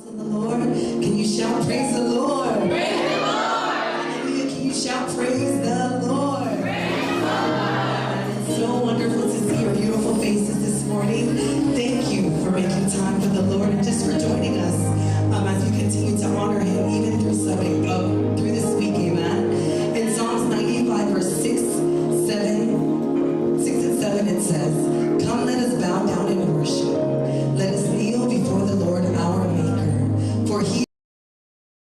in the Lord? Can you shout praise the Lord? Praise the Lord. Hallelujah. Can you shout praise the Lord? Praise the Lord. It's so wonderful to see your beautiful faces this morning. Thank you for making time for the Lord and just for joining us as we continue to honor him even through this week. Amen. In Psalms 95 verse 6 and 7 it says, "Come, let us bow down and worship. Let us kneel before the Lord our Maker. For he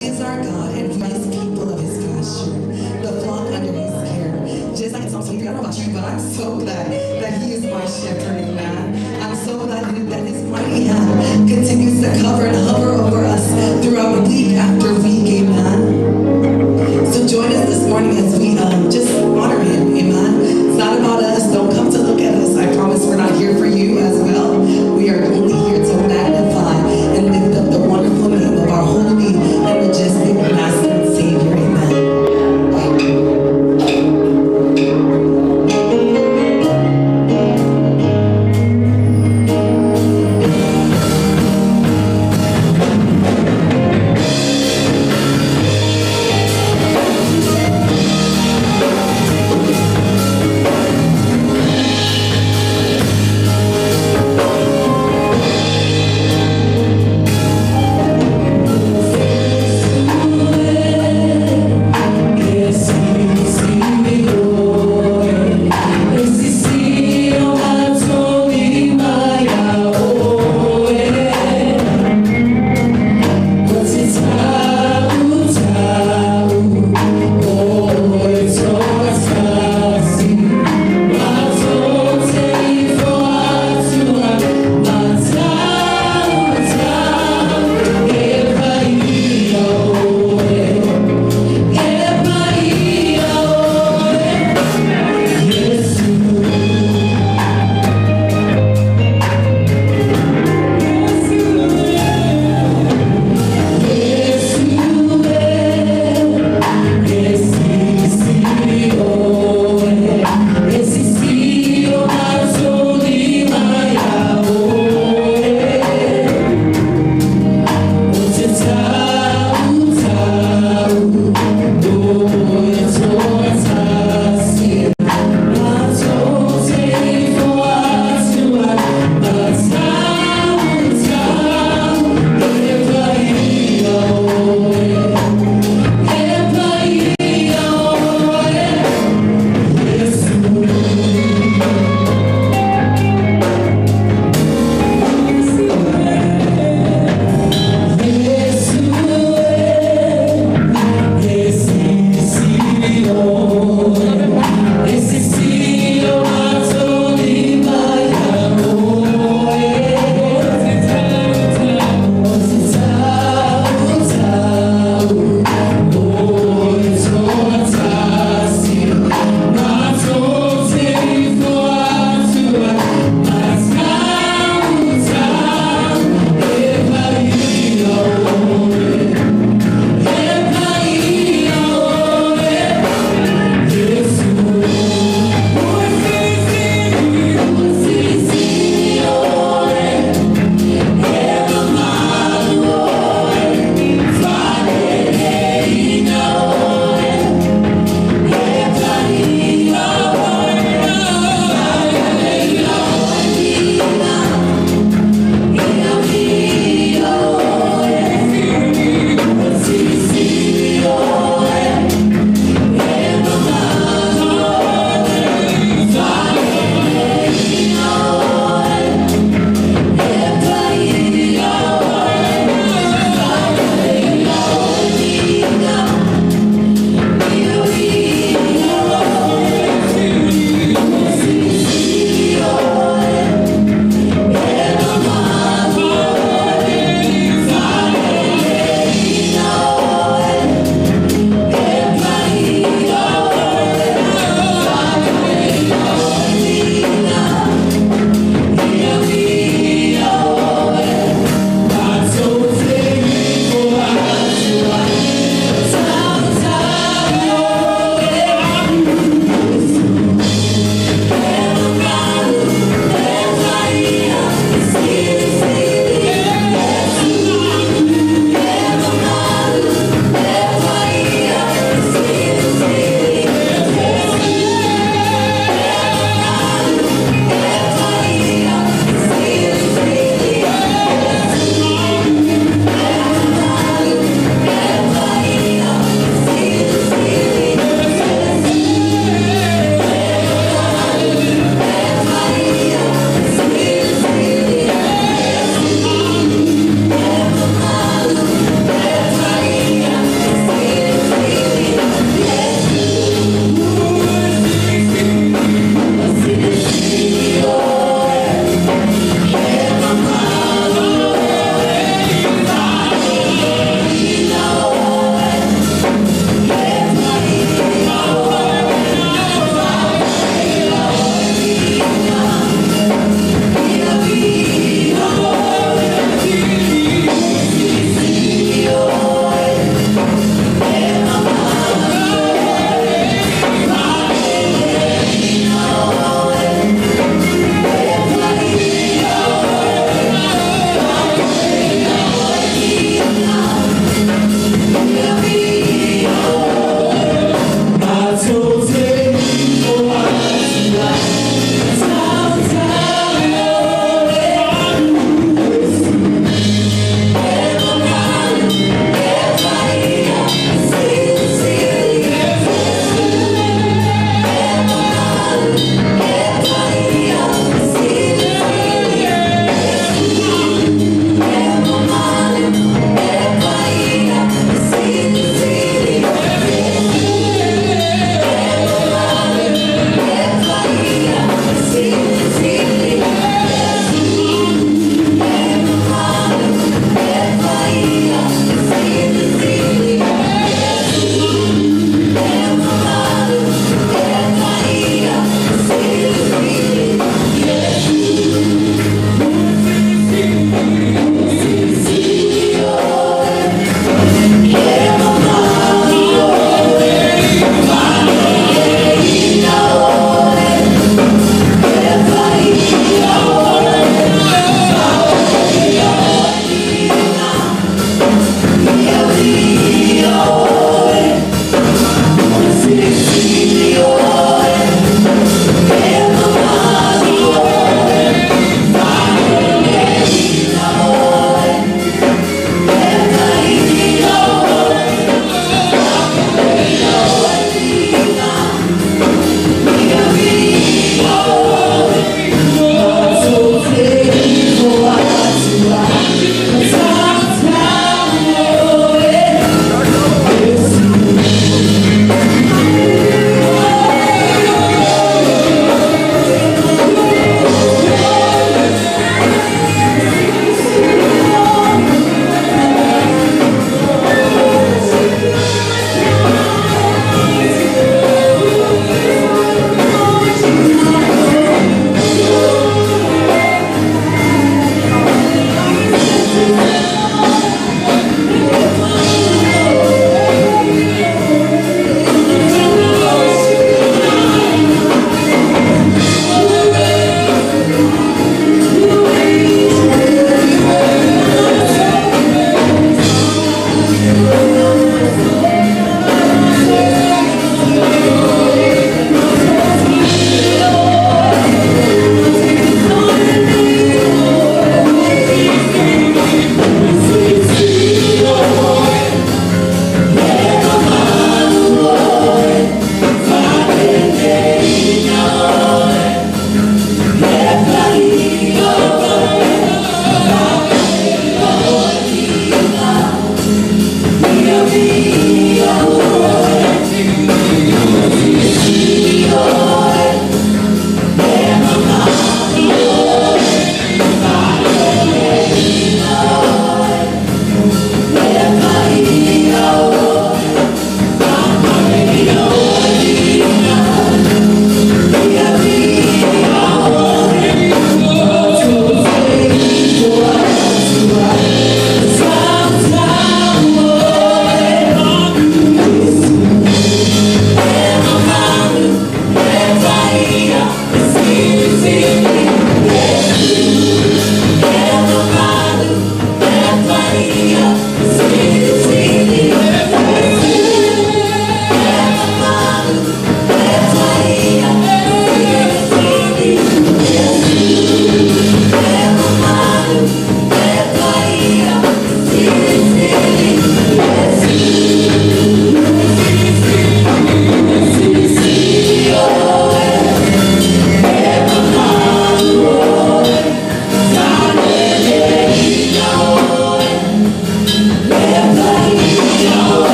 is our God and we are his people of his pasture, the flock under his care." Just like in Psalms 23, I don't know about you, but I'm so glad that he is my shepherd, amen. I'm so glad that his mighty hand continues to cover and hover over us throughout week after week, amen. So join us this morning as we just honor him, amen. It's not about us. Don't come to look at us. I promise we're not here for you as well. We are only here to magnify and lift up the wonderful name of our holy and majestic Master and Savior, amen.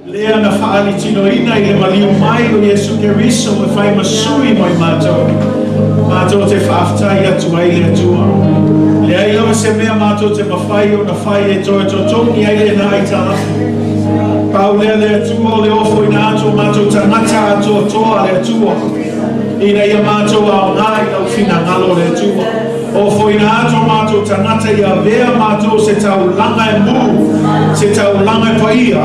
Lea na faali tino ina ile maliu mai o Yesu Keriso e fai masui mai mato. Mato te whaaftai atu ai le atua. Lea ilo se mea mato te mawhai o na whai e toi to tongi ai le na aitala. Pau lea le atua o le ofoina atu mato tagata atoa le atua. Ina ia mato au ngai au fina ngalo le atua. Ofoina atu mato tagata ia vea mato se tau langa e mu. Se tau langa e paia.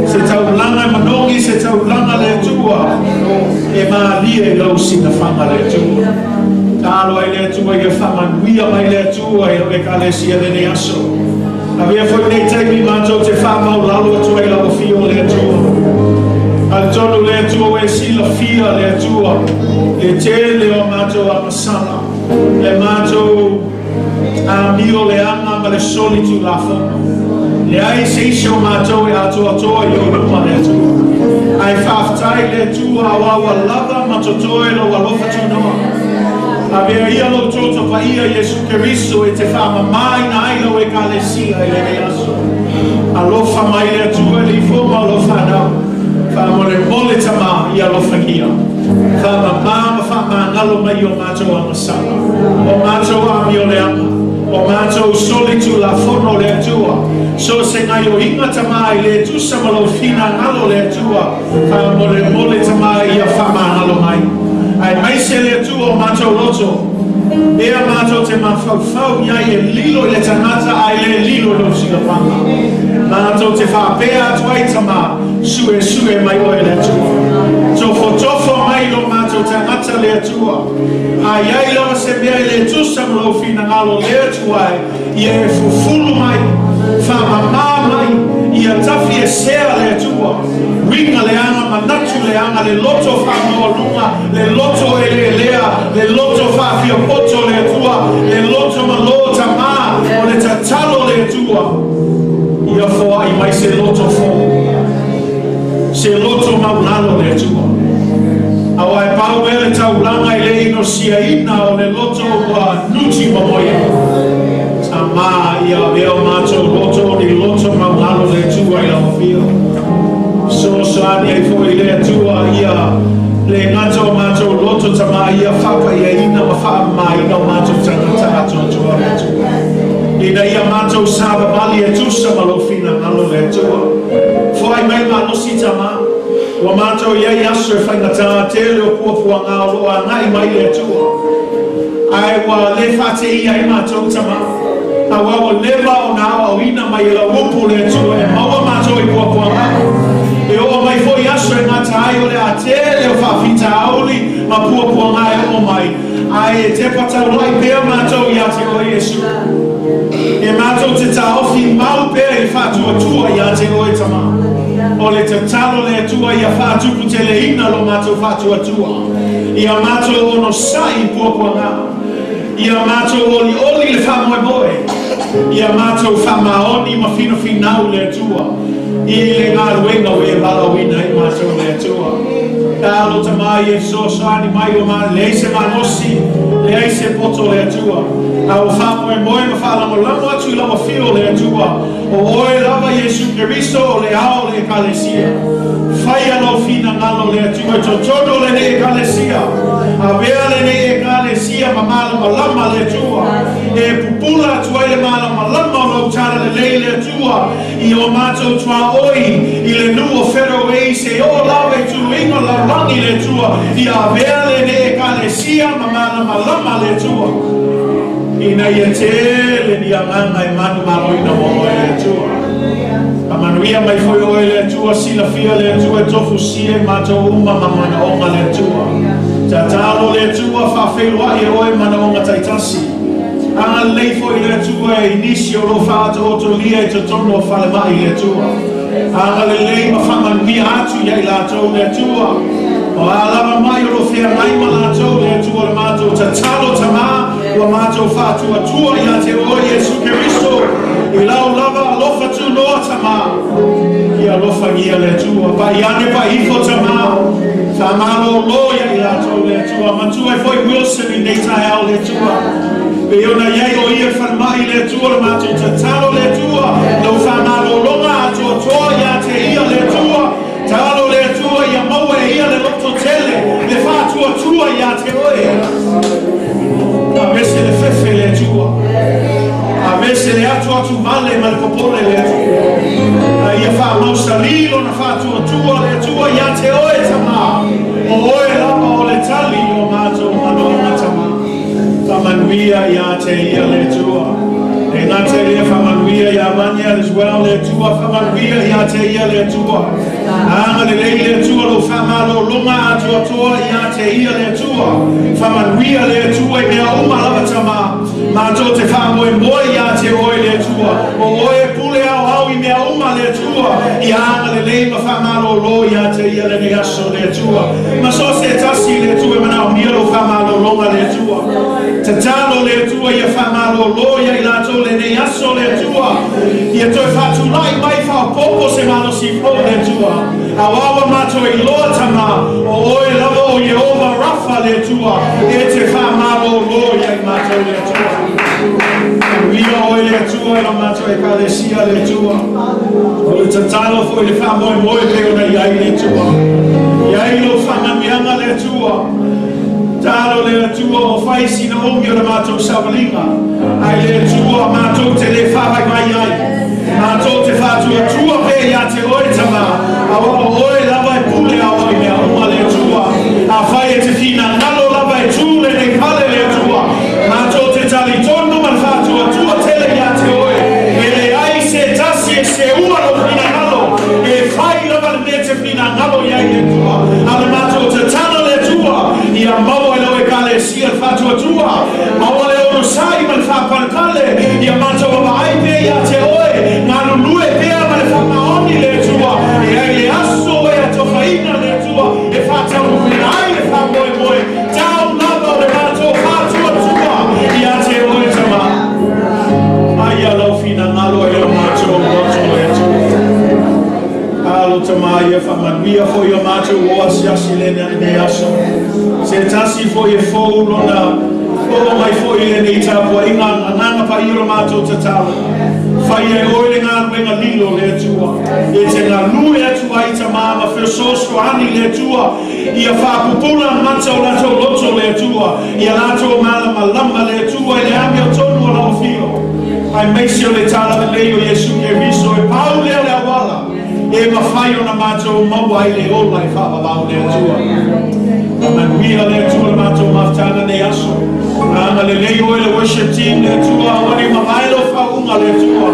Se tau langa e manongi, se tau langa le atua. E maa lia e lau sina whanga le atua. Talo ai le atua ia whamanuia mai le atua e oe Kalatia le ne aso. A vea foi nei teimi mato te whamau lalo atua i lau fio le atua. Al tonu le atua e sila fia le atua. Le tele o mato a masala. Le mato a mio le anga ma le solitu la fono. Le ai se isho mato e atua toa i o ruma le atua. Ai whaaftai le atua a wawa lava matotoe lo walofa tu noa. A vea ia lo toto pa ia Yesu Keriso e te whama mai na ailo e Kalatia e le ne aso. Alofa mai le atua e li foma alofa nao. Whama le mole tama i alofa kia. Whama mama whama ngalo mai o mato a masala. O mato a mio le ama. O mato solitu la fono le atua. So se ngai o inga tama i le tu samalo fina ngalo le atua. Whama le mole tama i a whama ngalo mai. Ai mai se le tu o mato loto. Ea mato te mawhau iai e lilo le tangata ai le lilo lo sila panga. Mato te whapea atuai tama sue mai o e le tua. Tofo mai lo mato tangata le tua. Ai ai lo se mea le tu samlo fina ngalo le tuai. Ia e fufulu mai. Whamama mai. Ia tafi e sea le tua. Winga le anga manatu le anga le loto whanau lunga. Le loto e le lea. Le loto whawhia poto le tua. Le loto malota ma. O le tatalo le tua. Ia foa i mai se loto fo. Se loto maunalo le tua. Au ai pau ele tau langa i le ino sia ina o le loto wa nuti mamoia. Tama ia veo mato loto ni loto maunalo le tua i lau fio. So ani ai fo i le tua ia le ngato mato loto tama ia whapa ia ina ma wha mai ina mato tagata atoa le tua. Ina ia mato saba mali e tusa malofina ngalo le tua. Wa mato ia yaso e whaingata te leo puapua ngā loa ngai mai le tua. Ai wa le whate ia i mato tama. A wa leva o nā au ina mai la wupu le tua e maua mato i puapua ngā. E o mai fo yaso e ngā tai o le a te leo whawhita auli ma puapua ngā e o mai. Ai e te patau lai pēr mato i a te o Yesu. E mato te taofi mau pēr i whatua tua i a te o e tama. O le te talo le tua i a whātuku te le ina lo mato whatua tua. I a mato o no sai puapua ngā. I a mato oli oli le whamoe moe. I a mato whamaoni ma fino finau le tua. I le ngā ruenga o e Valaau ina i mato le tua. Talo tamai e sosani mai o ma le se manosi, le se poto le tua. A o whamoe moe ma whalamo lamo atu i lama fio le tua. O oe lava Yesu Keriso o le ao le Kalatia. Whai alo fina ngalo le tua, totono le ne Kalatia. A vea le ne Kalatia ma malama lama le tua. E pupula tua le malama lama o tara le lei le tua. I o mato tua oi, i le nuo fero e se o lawe tu ingo la rangi le tua. I a vea le ne Kalatia ma malama lama le tua. Ina ia te ni amanga e manu maro ina mo le tua. Amanuia mai foi o le tua sila fia le tua tofu sie mato uma mamana onga le tua. Tatalo le tua fa felua e oi mana onga taitasi. Anga lei foi le tua inisio lo fa to lia e tono fa le mai le tua. Anga le lei ma fa manuia atu ia la to le tua. O alava mai o lo fea mai ma la to le tua le mato tatalo tama. Wa mato fatu atua ia te o Yesu Keriso I lau lava alofa tu noa tama I alofa ngia le tua pa iane pa ifo tama tamalo loia I lato le tua matua e foi Wilson I nei tai au le tua pe ona iei o ia whanmai le tua le mato tatalo le tua lau whamalo longa atua toa ia te ia le tua talo le tua ia maua ia le loto tele le fatu atua ia te oe A vese le fefe le tua. A vese le atu vale ma le popole le tua. Ia fa mau salilo na fatu tua le tua ia te oe tama. O oe lama o le tali o mato manona tama. Famanuia ia te ia le tua. E nga te rea famanuia ia mania as well le tua. Famanuia ia te ia le tua. Anga le lei le tua lo famalo lunga atu atoa ia te ia le tua. Famanuia le tua I mea uma lava tama. Mato te whamoe moe ia te oe le tua. O oe pule au au I mea uma le tua. I anga le lei ma whamalo lo ia te ia le aso le tua. Ma so se tasi le tua mana o mia lo whamalo longa le tua. Te talo le tua ia whamalo lo ia I lato le aso le tua. Ia toi whatu lai mai wha popo se malo si fo le tua. Awawa mato I loa tama. O oe lava o Yehova Rafa le tua. E te whamalo lo ia I mato le tua. Ia oe le tua la mato e Kalatia le tua. O le tatalo fo le whamoe moe pe ona iai le tua. Iai lo whanamianga le tua. Talo le tua o whaisi na ongi o le mato sawalinga. Ai le tua mato te le whawai mai ai. Mato te whatua tua pe ia te oe tama. Awa oe lava e pule awa I mea uma le tua. A whai e te fina nalo lava e tūle ne pale le tua. Mato te tali tono man whatua tua tele ia te oe. E le ai se tasi e se ua lo fina nalo. E whai lava le te fina nalo iai le tua. Ale mato te tano le tua. Ia maua e lo e Kalatia whatua tua. Maua le ono sai man whapankale. Ia mato wa ai pe ia te oe. Nganu nue pea ma le whamaoni le tua. E ai le aso e a tofaina le tua. E whatau whina ai le whamoe moe. Tau lava le mato whatua tua. Ia te oe tama. Ai a lau fina ngalo e o mato roto le tua. Alo tama ia whamanuia fo i o mato o asiasi le ne aso. Se tasi fo i fou lona. O mai fo i le nei tapua inga nganga pa i o mato tatalo. Fai e oile ngā ruenga lilo le tua. E te ngā lue atua I ta mama whisosko ani le tua. Ia whapupula mata o lato loto le tua. Ia lato malama lama le tua. E le ami o tonu o lau fio. Ai meisi o le tala le leo Yesu Keriso. E pau leo le awala. E mawhai o na mātou maua i le ola i whapapau le atua. Man wia le atua le mātou maftana ne aso. Anga le leo e le worship team le atua. Wani mamailo whaunga le atua.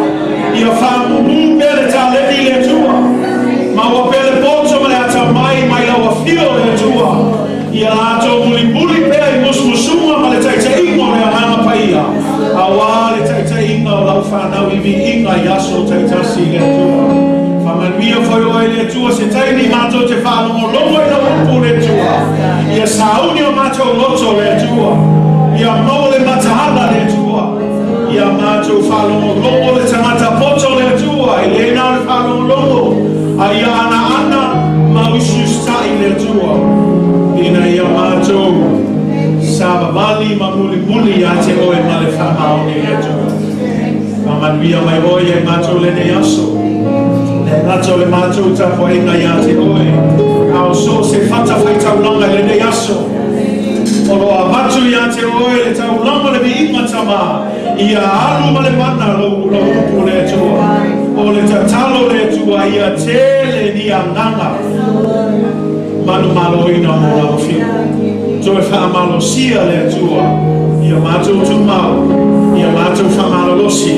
Ia whamumu pere ta levi le atua. Maua pere poto ma le ata mai laua fio le atua. Ia ato muli pere i musmusunga ma le taita ingo le anga paia. Awa le taita inga o lau whanau i mi inga i aso taitasi le atua. Whamanwia whai oe le atua se taini mātou te whanongo lomo i la upu le atua. Ia sauni o mātou loto le atua. Ia mau le matahana le atua. Ia mātou whanongo lomo le tamata poto le atua. I le nao le whanongo lomo. A ia ana mausus tai le atua. Ina ia mātou sababali ma muli a te oe ma le whamao le atua. Whamanwia mai oe e mātou le ne aso. Nato le mātou tapo e ngai a te oe. Ao so se whata whai taulanga le ne aso. Oro a matu i a te oe le taulanga le mi inga tama. Ia alu ma le mana lo upu le atua. O le tatalo le atua ia tele ni a nganga. Manu malo ina mo la whiu. So e wha malo sia le atua. Ia mātou tu mau. Ia mātou wha malo losi.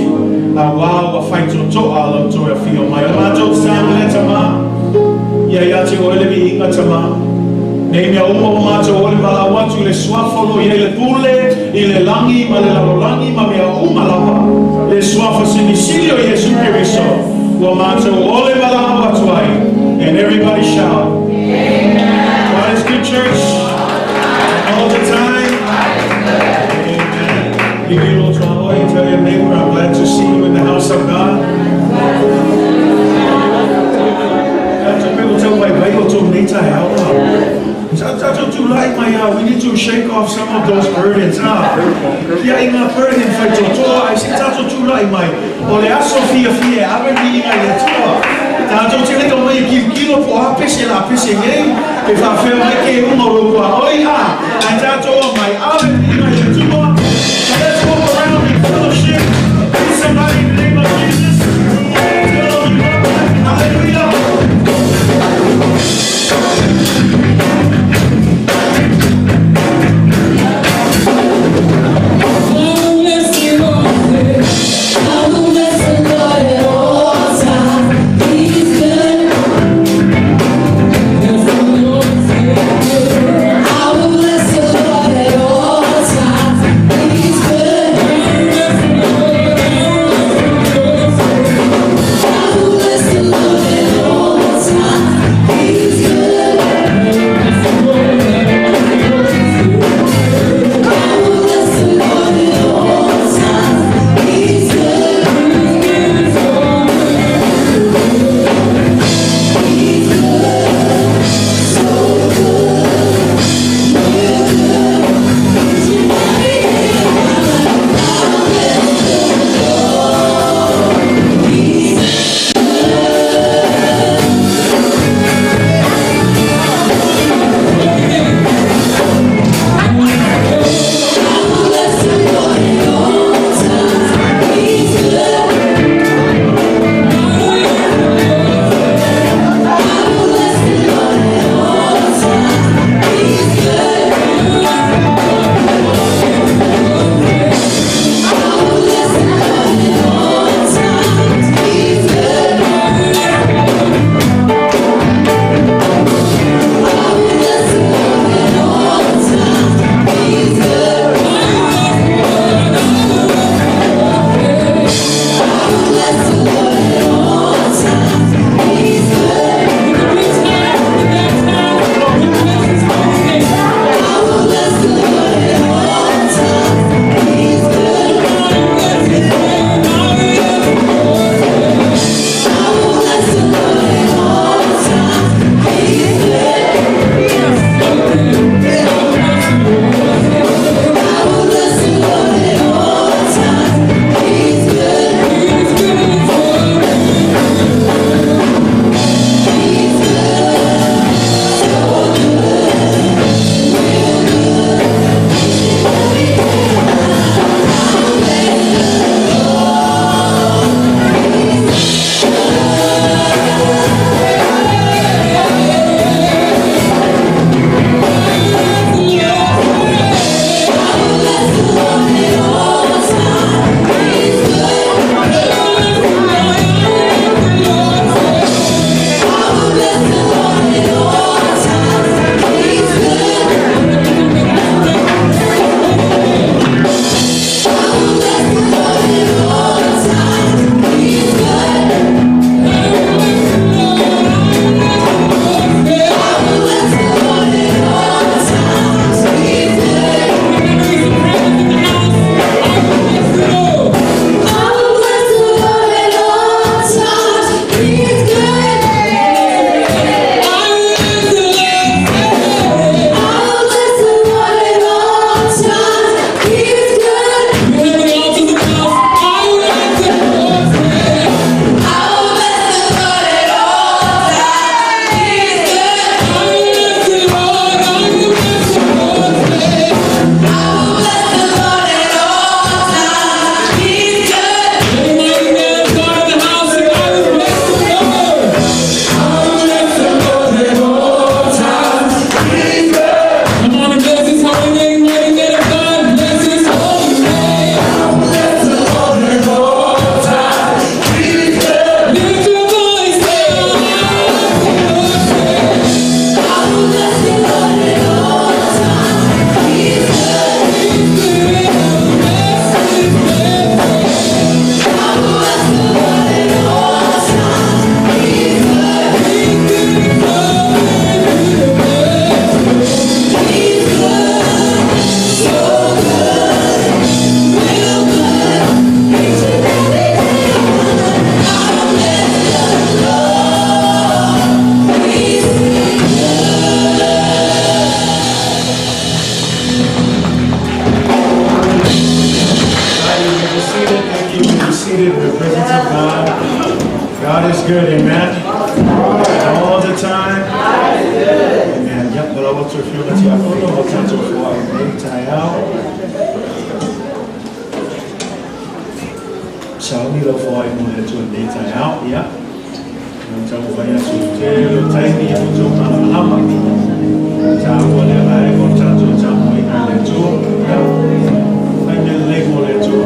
A wao a whaito toa alo to e whio mai. O mātou tāma le tama. Ia te oe le mi inga tama. Nei mea uma o mātou o le Valaau atu le suafolo i le pule, i le langi, ma le lalolangi, ma mea uma lava. Le suafa sinisili o Jesu Kiriso. Ua mātou o le Valaau atu ai. And everybody shout. Amen. God is good, church. All the time. Amen. Give you a little trouble. Tell your neighbor, I'm glad to see you in the house of God. People tell my Bible to me to help. We need to shake off some of those burdens. Kia inga burden fai totoa, ai si tato tulai mai. O le aso fia, awe ni inga le tua. Tato te leka mai kilo po apese la apese ngei. Pe whawhea mai ke unga rukua. Oi ha, ai tato mai awe ni inga le tua. So let's walk around in fellowship. Be somebody in the name of Jesus. Tell them you love them. Hallelujah. I will bless the Lord. lo foi mo le tu ne tai out ya. No Ofoina atu te lo tai ni mo tu malama. Ta mo le ai mo ta tu ta mo ina le tu ya. Ai me le mo le tu.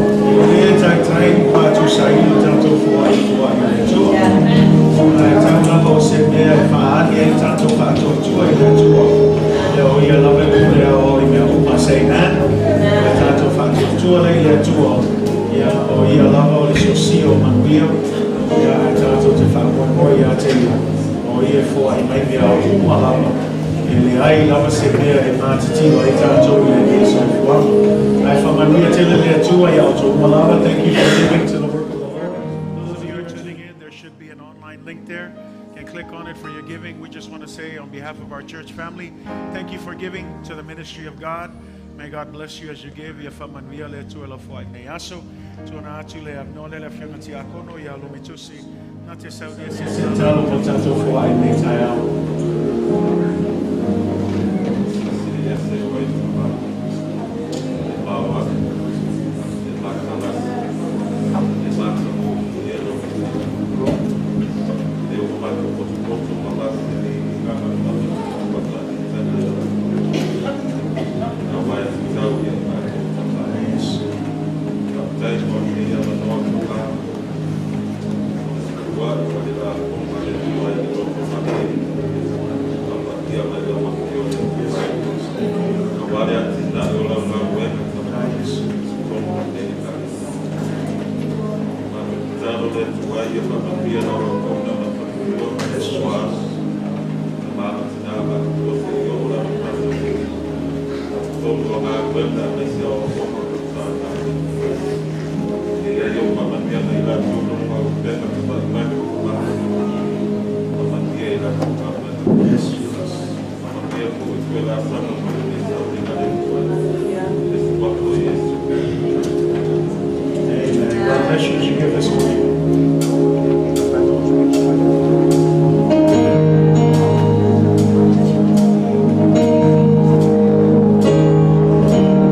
Le tai pa tu sai lo ta tu foi le tu. Ai ta la mo se me fa ani ta tu pa tu le tu. Le o ia la le o me o pa sei na. Ta tu fa tu le tu. Ya o ia la o le sosio manuia. Ya ta tu te fa mo ya te o ia fo ai mai me o ala. Ele ai lava se me e matiti o ai ta tu le ni so fo. Ai fa manuia te le tu ai auto malava. Thank you for giving to the work of the Lord. Those of you who are tuning in, there should be an online link there. You can click on it for your giving. We just want to say on behalf of our church family, thank you for giving to the ministry of God. May God bless you as you give. Ya fa manuia le tu la fo ai me aso. Tuna atu le abnole le fiangati akono ya lumitusi na te saudi se talo mo tato fo ai me tai au.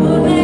Oh,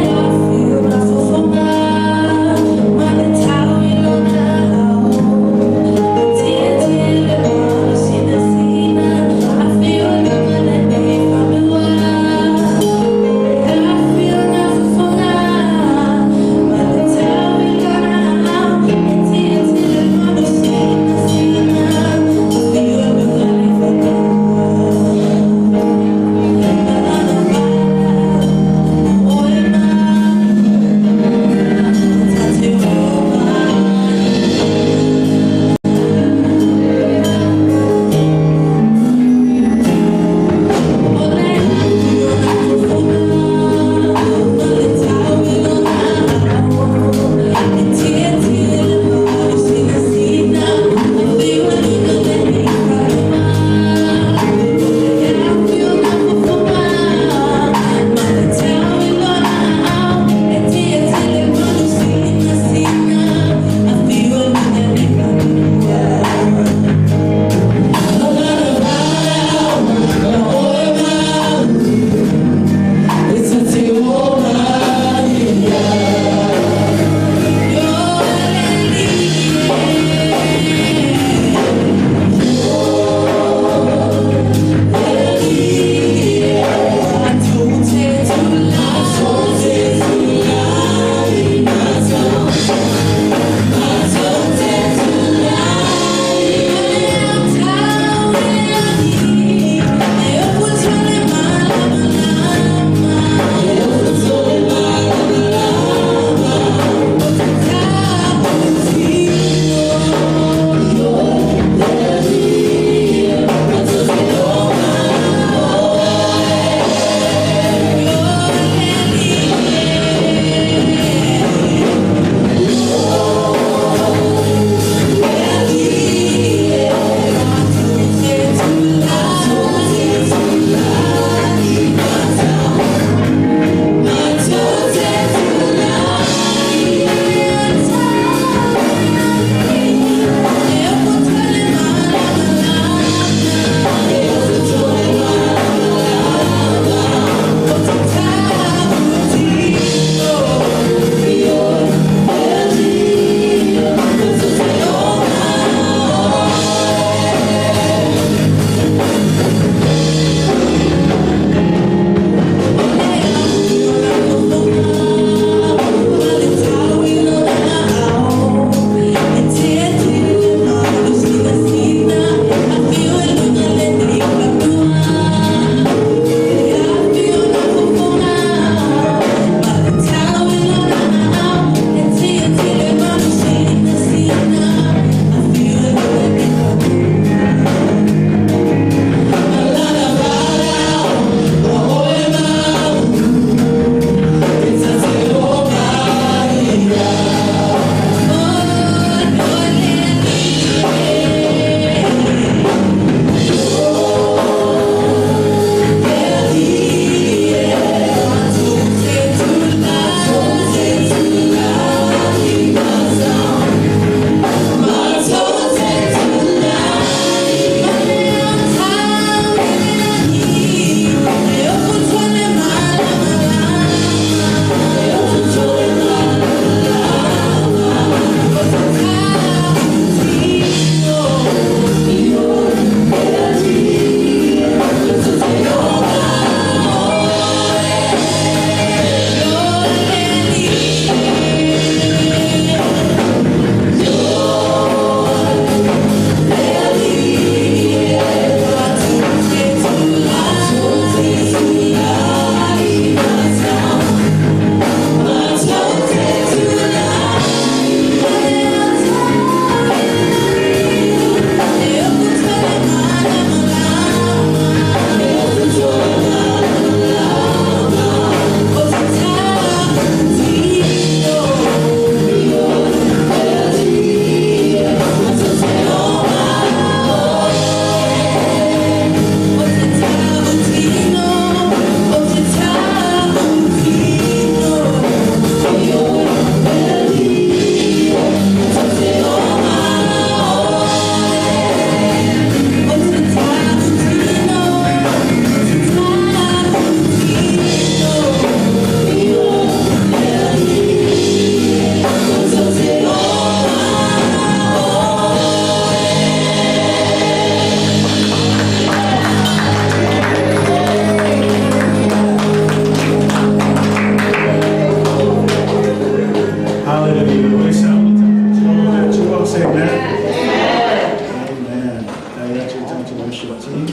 tato worship team.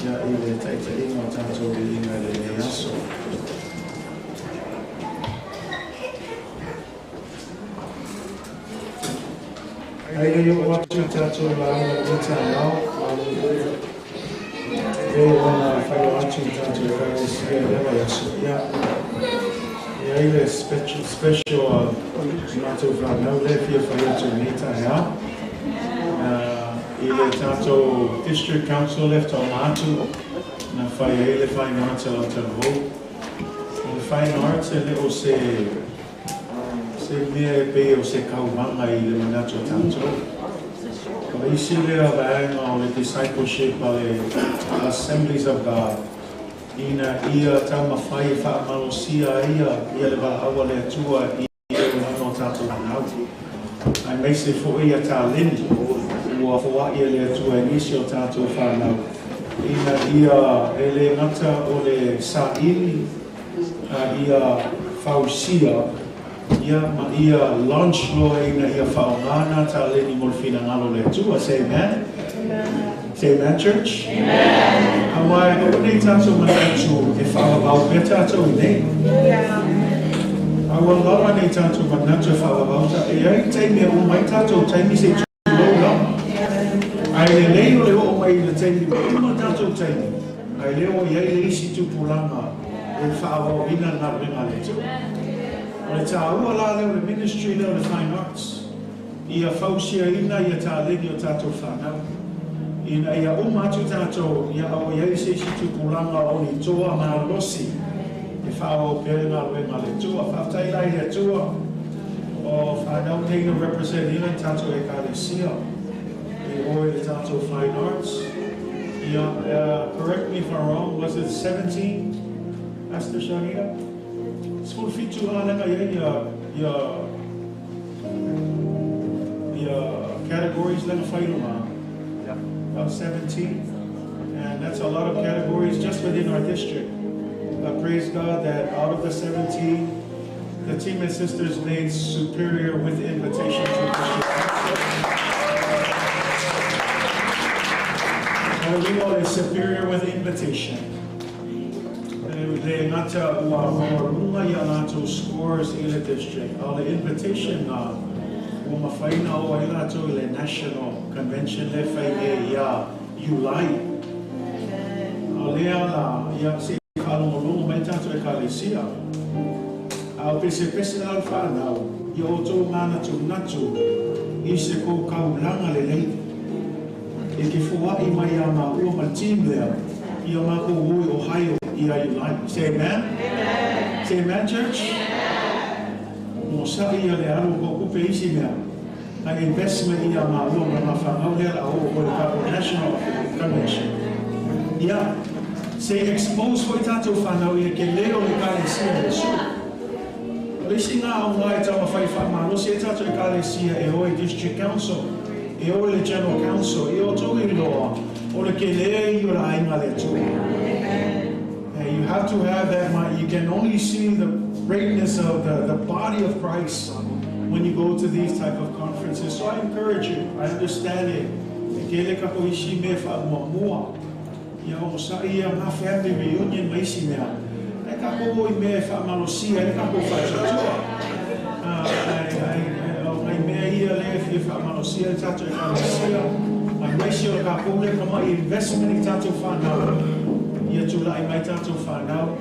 Ya ile taita inga tato inga le yaso. Aile yo watu tato la ngita now. Wana fai watu tato fai sia leva yaso. Ya ile special tato fra now le fia fai watu nita ya. Ile tato district council left Taumua atu na fai ile fine arts la tavo. The fine arts ele o se mea pe o se kaumanga ile manato tato. Ka isi lea vaenga o le discipleship a le assemblies of God. Ina ia tauma fai wha malosia ia le Valaau le Atua ia no tato manau. Ai mei se fo ia ta lindi. Ua hoa ia le atua inisio tātou whanau. Ina ia ele ngata o le saini, ia whausia, ia ma ia launch loa ina ia whaongana tā leni molfina ngalo le atua. Say amen? Say amen, church? Amen. Hawai, o nei tātou manatu e whaabau pe tātou i nei. Awa lawa nei tātou manatu e whaabau ta. E ai teimea o mai tātou taimi se ai lei o le o mai le taimi ma tatou taimi ai leo ia le isi tupulanga e whaavao ina na ringa le tu o le tāua la leo le ministry leo le fine arts ia whausia ina ia tā legi o tatou whanau ina ia umatu tatou ia o ia isi tupulanga o ni toa ma losi e whaavao pere na ringa le tu a whaftai lai le tua o whanau teina represent ina tatou e Kalatia. Or the Tato Fine Arts. Correct me if I'm wrong, was it 17? Pastor Shanita? School feet to your categories, let me fight about 17. And that's a lot of categories just within our district. Praise God that out of the 17, the team and sisters made superior with invitation to Christian. We are superior with invitation. They not to scores in the district. All the invitation Ofoina atu le national convention le fai ya July. Alea la ya se kalomolo mai tato e Kalatia. Au pese al whanau i o tō mana tu natu i se ko kaulanga le lei. E ke fua i mai a ma ua ma team lea i a mako ui o haio i a July. Say amen? Amen. Say amen, church? Amen. Mo sa i a le alo ko kupe isi mea. A investment i a ma ua ma whanau lea la o le kapo national convention. Ia, se expose hoi tātou whanau i ke leo le Kalatia le su. O isi ngā o ngā e tau mawhai whamalo, se tātou e Kalatia e hoi district council. E o le general council, e o tō i loa, o le ke lea i o la ainga le tu. You have to have that mind. You can only see the greatness of the body of Christ when you go to these type of conferences. So I encourage you, I understand it. Ke le kako ishi me wha mua. Ia o sa ia ma family reunion mai si mea. E kako i me wha malosia, e kako wha tatua. Ia le fi fa manosia tato e Kalatia ai mai si o ka pule kama investment i tato whanau ia tu lai mai tato whanau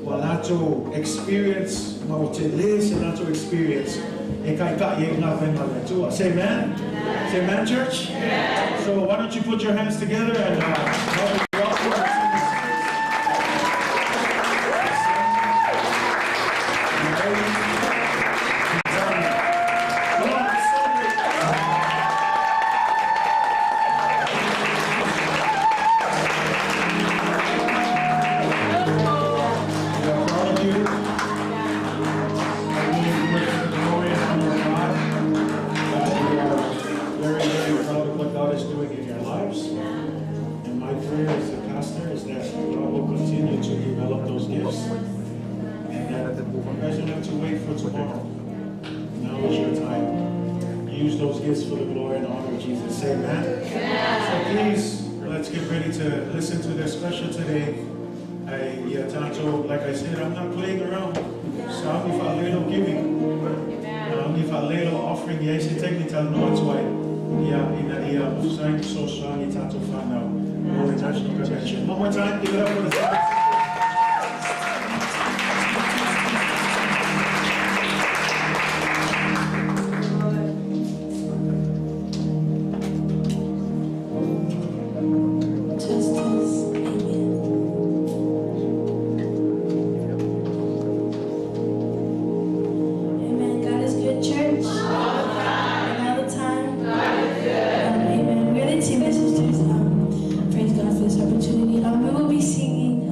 wa lato experience ma o te le se lato experience e kai ka i ngā whenga le tua. Say amen? Say amen, church? So why don't you put your hands together and Let's get ready to listen to the special today. Like I said, I'm not playing around. So I'm if I little giving. If I little offering, yes, you take me to Atua. Yeah, in the sign so strong, it's hard to find out. More international convention. One more time, give it up for the stars. Praise God for this opportunity. We will be singing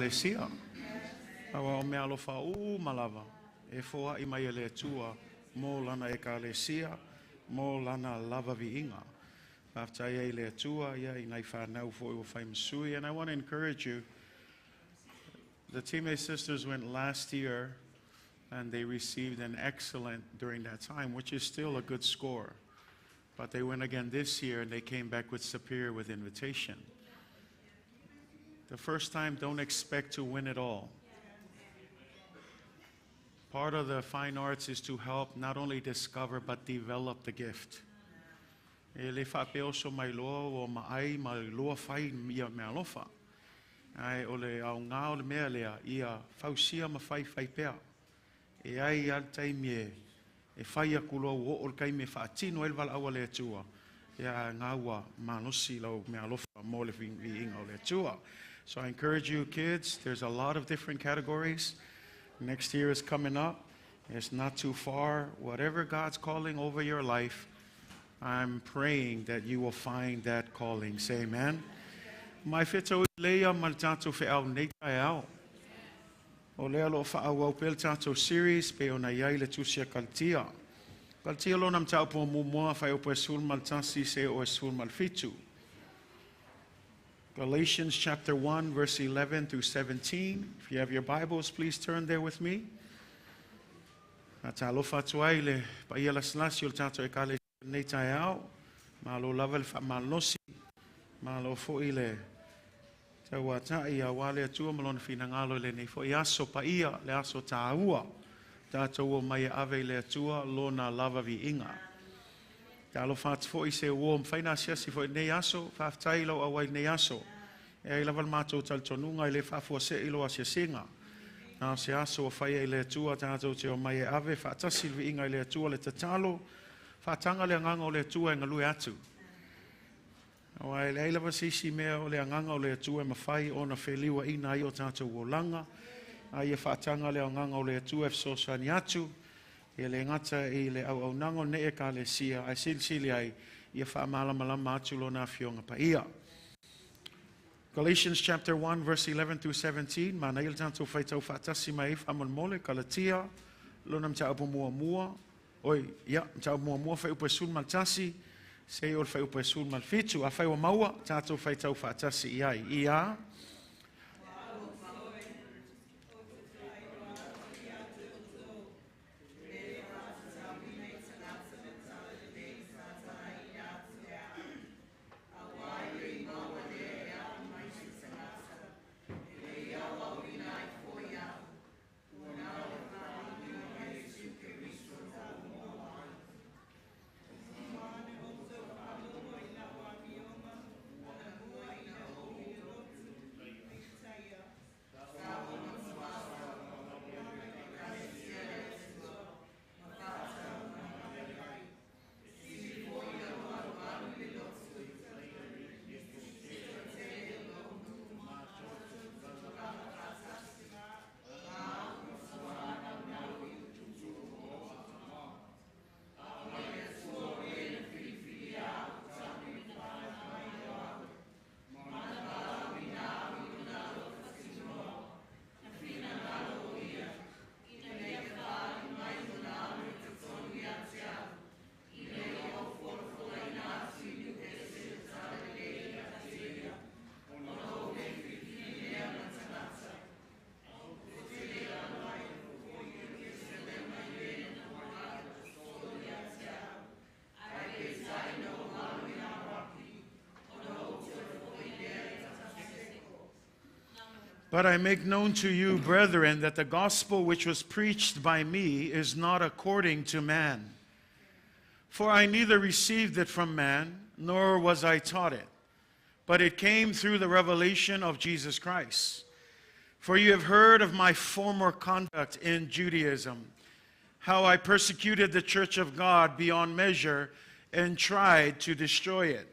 Kalatia. Awa o me alofa u malava. E foa I mai le atua mo lana e Kalatia, mo lana lava viinga. After I le atua ia I nai whanau fo I whai masui. And I want to encourage you. The teammate sisters went last year and they received an excellent during that time, which is still a good score. But they went again this year and they came back with superior with invitation. The first time, don't expect to win it all. Part of the fine arts is to help not only discover but develop the gift. E le whapeo so mai loa o maai mai loa whai ia mea lofa. Ai o le au ngā o le mea lea ia whausia ma whai whai pea. E ai al taimie e whai a kulo o o kai me whaatino el Valaau le atua. Ia ngā ua manosi lau mea lofa mo le viinga o le atua. So I encourage you kids, there's a lot of different categories. Next year is coming up. It's not too far. Whatever God's calling over your life, I'm praying that you will find that calling. Say amen. Mai whetau leia mal tātou whiau nei tai au. O lea lo whaau au pel tātou series pe o na iai le tusia Kalatia. Kalatia lo nam tāu po mua whai o po esul mal tasi se o esul mal fitu. Galatians chapter 1 verse 11 through 17. If you have your Bibles, please turn there with me. Na tālo whatuai le pa ia las o tātou e kale nei tai au. Ma lo lava le whamalosi. Ma lo fo'i le taua tai a wale atua malona fina ngalo le nei fo'i aso pa ia le aso Taumua. Tātou o mai ave le atua lona lava vi inga. Tālo whatu fo'i se uo mwhaina siasi fo'i nei aso, whaftai lau awai nei aso. E ai lawal mātou taltonunga I le whafua se ilo a siasinga. Nā se aso o whai le atua tātou te o mai ave, whaatasi vi inga I le atua le tatalo, whaatanga le anganga o le atua e ngalui atu. O ai le lava sisi mea o le anganga o le atua e mawhai o na wheliwa ina I o tātou o langa. Ai e whaatanga le anganga o le atua e fsosani atu. E le ngata I le au nango ne e Kalatia, ai silsili ai I whaamalamalama atu lo na fionga pa ia. Galatians chapter 1 verse 11 through 17. Ma nail tātou whaitau whaatasi mai whaman mole Kalatia. Lo nam ta upo mua. Oi, ia, ta upo mua whai upo esul maltasi. Se ol whai upo esul malfitu. A whai wa maua tātou whaitau whaatasi iai. Ia. But I make known to you, brethren, that the gospel which was preached by me is not according to man. For I neither received it from man, nor was I taught it, but it came through the revelation of Jesus Christ. For you have heard of my former conduct in Judaism, how I persecuted the church of God beyond measure and tried to destroy it.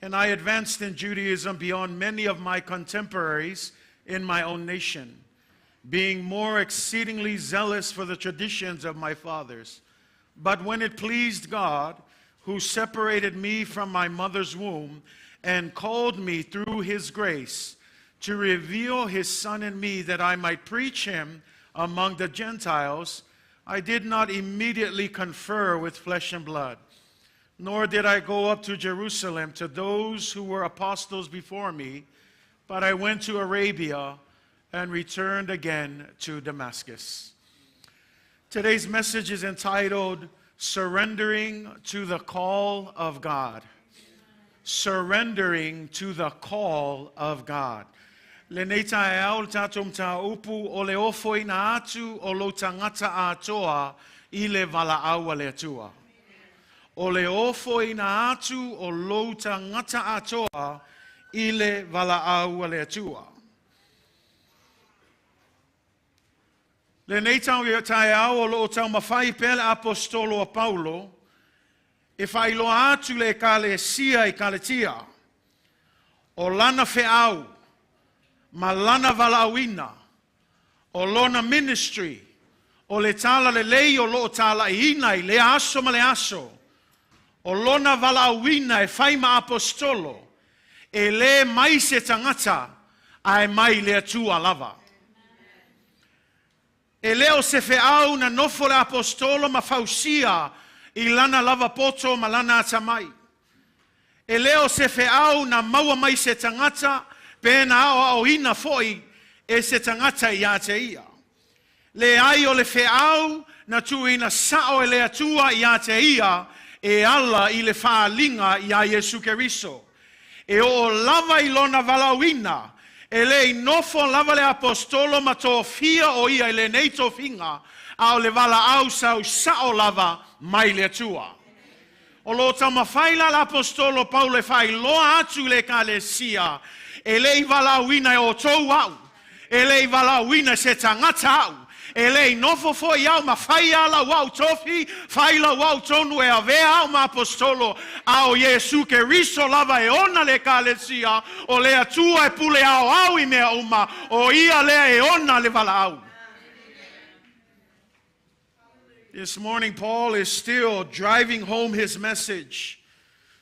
And I advanced in Judaism beyond many of my contemporaries in my own nation, being more exceedingly zealous for the traditions of my fathers. But when it pleased God, who separated me from my mother's womb and called me through his grace to reveal his Son in me that I might preach him among the Gentiles, I did not immediately confer with flesh and blood, nor did I go up to Jerusalem to those who were apostles before me, but I went to Arabia and returned again to Damascus. Today's message is entitled, Surrendering to the Call of God. Surrendering to the Call of God. Le nei tae au tatum ta upu o le ofoina atu o lo tagata atoa I le Valaau a le Atua. O le ofoina atu o lo tagata atoa I le Valaau a le Atua. Le nei tae au o lo tau mawhai pele apostolo a Paulo, e whai loa atu le Kalatia I Kalatia, o lana Feau, ma lana Valauina, o lona ministry, o le tala le lei o lo tala ina I le aso ma le aso, o lona Valauina e whai ma apostolo, e le mai se tangata, ai mai le atua lava. E leo se feau na nofo le apostolo ma fausia I lana lava poto ma lana atamai. E leo se feau na maua mai se tangata pe na ao ina foi e se tangata I te ia. Le ai o le feau na tu ina sao e le atua I te ia e ala I le whaalinga I a Yesu Keriso. E o lava I lona Valauina e le nofo lava le apostolo ma tofia o ia le nei tofinga au le Valaau sao lava mai le atua. O lo tamawhaila l'apostolo Paulo e whai loa atu le Kalatia e le Valauina e o tou au e le Valauina se tangata au e le nofo fo iau ma whai ala wau tofi whai la wau tonu e avea au ma apostolo au Yesu Keriso lava e ona le Kalatia o le atua e pule au I mea uma o ia le e ona le Valaau. This morning, Paul is still driving home his message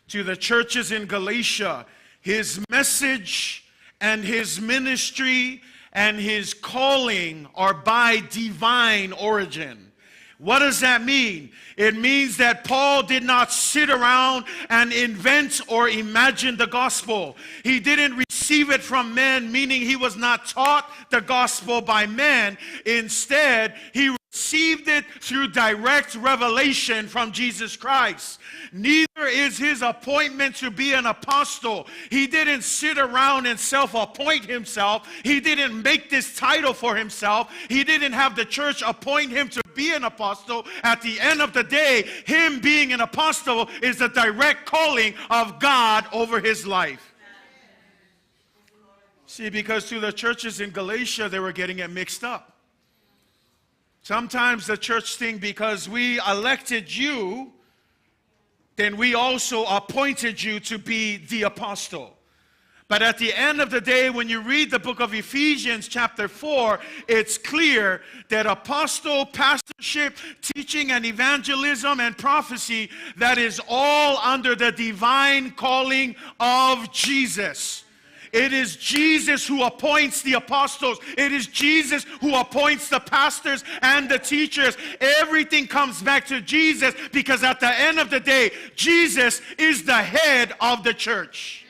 to the churches in Galatia. His message and his ministry and his calling are by divine origin. What does that mean? It means that Paul did not sit around and invent or imagine the gospel. He didn't receive it from men, meaning he was not taught the gospel by men. Instead, he received it through direct revelation from Jesus Christ. Neither is his appointment to be an apostle. He didn't sit around and self-appoint himself. He didn't make this title for himself. He didn't have the church appoint him to be an apostle. At the end of the day, him being an apostle is the direct calling of God over his life. See, because to the churches in Galatia, they were getting it mixed up. Sometimes the church think because we elected you, then we also appointed you to be the apostle. But at the end of the day, when you read the book of Ephesians chapter 4, it's clear that apostle, pastorship, teaching and evangelism and prophecy, that is all under the divine calling of Jesus. It is Jesus who appoints the apostles. It is Jesus who appoints the pastors and the teachers. Everything comes back to Jesus because at the end of the day, Jesus is the head of the church.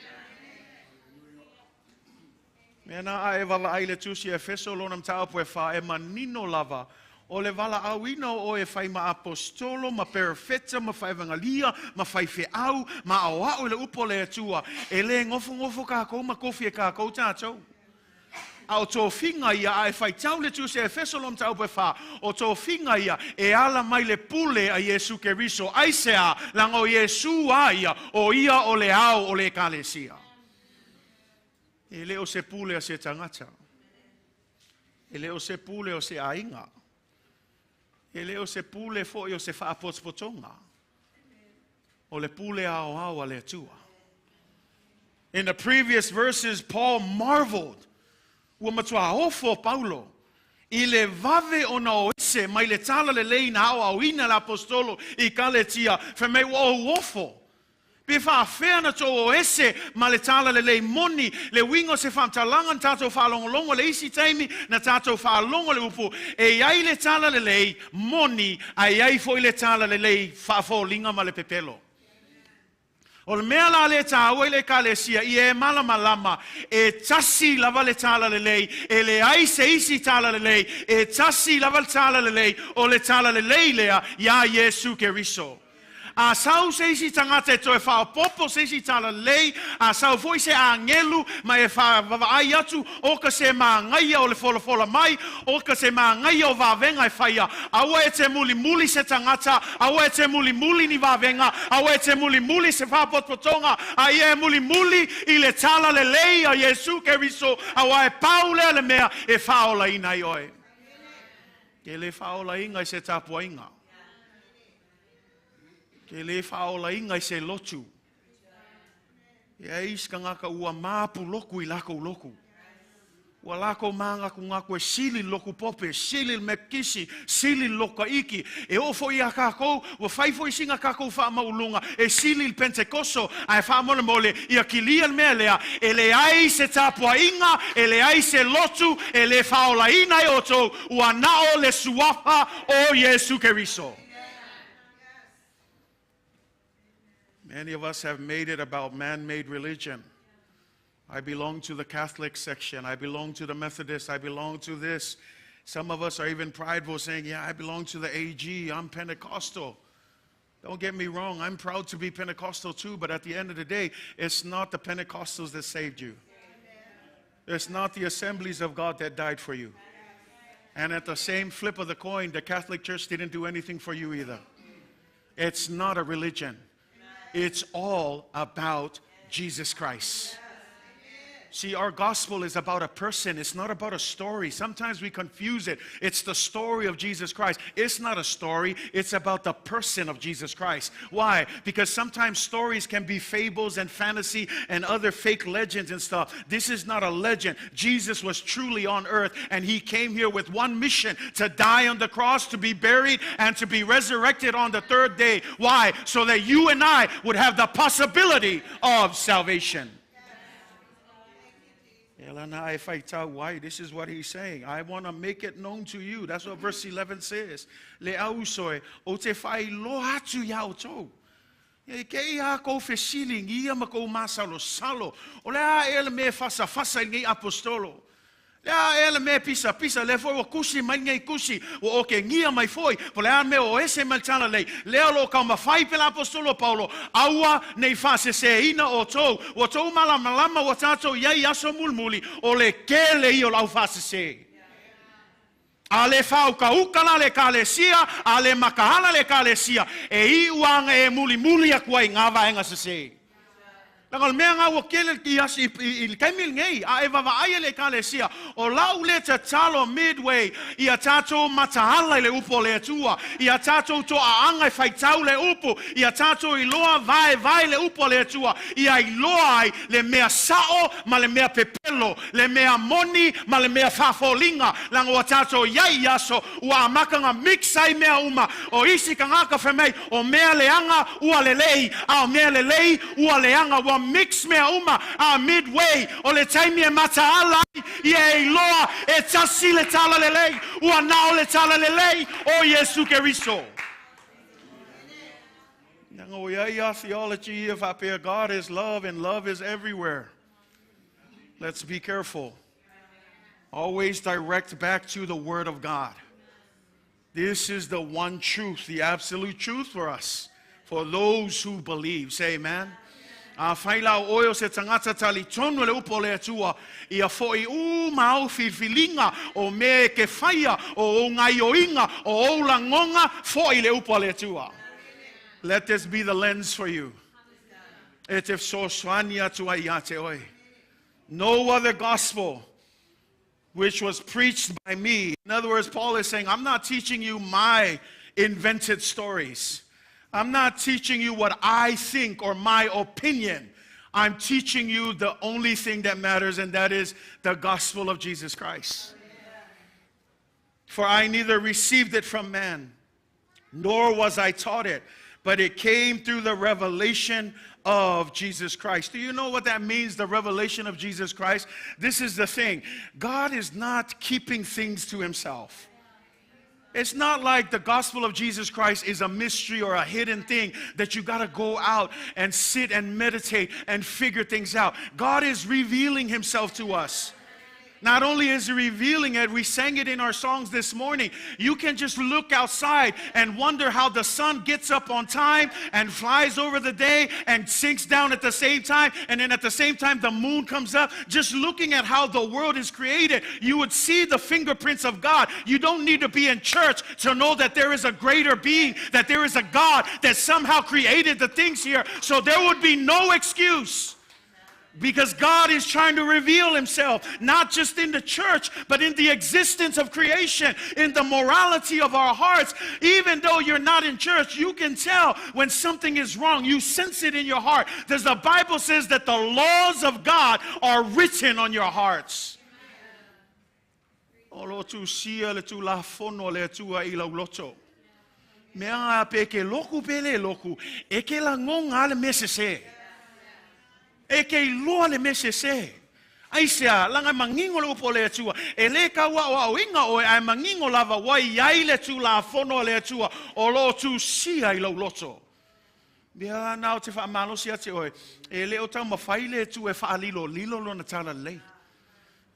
Mena ai vala ai le tusi e feso lonam tau pue fa e manino lava. O le Valauina o e whai ma apostolo, ma perfetta, ma whai vangalia, ma whai feau, ma awa o le upo le atua. E le ngofo kako, ma kofi e kako tātou. Au tō whinga ia, ai whai tau le tu se e whesolom tau pe wha. O tō whinga ia, e ala mai le pule a Yesu Keriso. Ai sea, lango Yesu a ia, o ia o le au o le Kalatia. E leo se pule a se tangata. E leo se pule o se ainga. E leo se pule fo o se whaapotspotonga. O le pule ao au a le atua. In the previous verses, Paul marveled. Ua matua ofo Paulo. I le vave o na oise, mai le tala le lei na au au ina l'apostolo I Kalatia. Fe me ua ofo. Pe whaafea na tō o ese ma le tala le lei moni, le wingo se whamtalangan tātou whalongolongo le isi taimi na tātou whalongo le upu. E iai le tala le lei moni, a iai foi le tala le lei whaafōlinga ma le pepelo. O le mea la le tāua le Kalatia, i e malama e tasi lava le tala le lei, e le ai se isi tala le lei, e tasi lava le tala le lei, o le tala le lei lea, ia Yesu Keriso. A sau se isi tangata e to e whao popo se isi tala lei, a sau foi se a ngelu, ma e whaai atu, o ka se maa ngaia o le fola mai, o ka se maa ngaia o wavenga e whaia, aua e te muli se tangata, aua e te muli ni wavenga, aua e te muli se whapotpotonga, a ia e muli i le tala le lei a Yesu Keriso, aua e paule le mea e whaola ina i oe. Ke le whaola inga i se tapua inga. Ke le whaola inga i se lotu. Ia iska ngaka ua māpu loku i lako loku. Ua lako māngaku ngako e sili loku pope, sili mekisi, sili loka iki. E ofo i a kākou, ua whaifo i singa kākou wha maulunga, e sili il Pentekoso, a e wha mole, i a kilia mea lea, e le ai se tāpua inga, e le ai se lotu, e le whaola ina i oto, ua nao le suafa o Yesu Keriso. Many of us have made it about man-made religion. I belong to the Catholic section. I belong to the Methodist. I belong to this. Some of us are even prideful saying, yeah, I belong to the AG. I'm Pentecostal. Don't get me wrong. I'm proud to be Pentecostal too. But at the end of the day, it's not the Pentecostals that saved you. It's not the Assemblies of God that died for you. And at the same flip of the coin, the Catholic Church didn't do anything for you either. It's not a religion. It's all about Jesus Christ. See, our gospel is about a person. It's not about a story. Sometimes we confuse it. It's the story of Jesus Christ. It's not a story. It's about the person of Jesus Christ. Why? Because sometimes stories can be fables and fantasy and other fake legends and stuff. This is not a legend. Jesus was truly on earth, and he came here with one mission: to die on the cross, to be buried, and to be resurrected on the third day. Why? So that you and I would have the possibility of salvation. Why? This is what he's saying. I want to make it known to you. That's what verse 11 says. Le ausoe o te whai lo atu iau tau. E ke ia kou whesiling ia ma kou masalo salo. O lea ele me fasa ngai apostolo. Lea ele me pisa le foi o kusi mai ngai kusi o oke ngia mai foi. Po lea me o ese maltana lei. Lea lo ka mawhai pela apostolo Paulo. Aua nei fase se ina o tou. O tou malama o tatou iai aso mulmuli. O le kele i o lau fase se. A le whau ka ukala le Kalatia, a le makahala le Kalatia. E i uanga e muli a kuai ngā vaenga se se. Langal mea ngā wakele ki asi i kaimil ngai, a e wawaia le Kalatia, o lau le te talo Midway, i a tātou matahala le upo le atua, i a tātou to a anga i whaitau le upo, i a tātou i loa vai le upo le atua, i a i loa ai le mea sao, ma le mea pepelo, le mea moni, ma le mea whafolinga, lango a tātou iai yaso, ua amakanga mixai mea uma, o isi ka ngaka whamei, o mea le anga, ua le lei, a o mea le lei, ua le anga, ua mix mea uma a Midway o le taimi e mata ala i e loa e tasi le tala le lei ua nao le tala le lei o Yesu Keriso. Nanga ia theology of apea God is love and love is everywhere. Let's be careful. Always direct back to the Word of God. This is the one truth, the absolute truth for us, for those who believe. Say amen. A whailau oio se tangata tali tonu le upo le atua i a foi mau whiwhilinga o me ke whaia o ngai o inga o oula ngonga foi le upo le atua. Let this be the lens for you. E te so swani atua i ate oi. No other gospel which was preached by me. In other words, Paul is saying, I'm not teaching you my invented stories. I'm not teaching you what I think or my opinion. I'm teaching you the only thing that matters, and that is the gospel of Jesus Christ. For I neither received it from man, nor was I taught it, but it came through the revelation of Jesus Christ. Do you know what that means, the revelation of Jesus Christ? This is the thing. God is not keeping things to himself. It's not like the gospel of Jesus Christ is a mystery or a hidden thing that you got to go out and sit and meditate and figure things out. God is revealing himself to us. Not only is he revealing it, we sang it in our songs this morning. You can just look outside and wonder how the sun gets up on time and flies over the day and sinks down at the same time. And then at the same time, the moon comes up. Just looking at how the world is created, you would see the fingerprints of God. You don't need to be in church to know that there is a greater being, that there is a God that somehow created the things here. So there would be no excuse. Because God is trying to reveal himself, not just in the church, but in the existence of creation, in the morality of our hearts. Even though you're not in church, you can tell when something is wrong. You sense it in your heart. Because the Bible says that the laws of God are written on your hearts. Eke loa le mese se. Aisea, langa mangingo le upo le atua. E le ka wa inga o ai mangingo lava wai yai le tu la fono le atua. O lo tu si ai lo loto. Bia nao te wha malo si ate oe. E le o tau mawhai le tu e wha lilo lo na tala lei.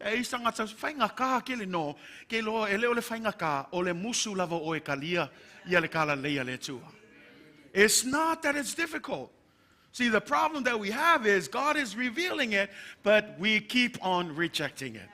E isa ngata whainga ka ke le no. Ke lo e le o le whainga ka o le musu lava o e kalia. Ia le kala leia le tua. It's not that it's difficult. See, the problem that we have is God is revealing it, but we keep on rejecting it.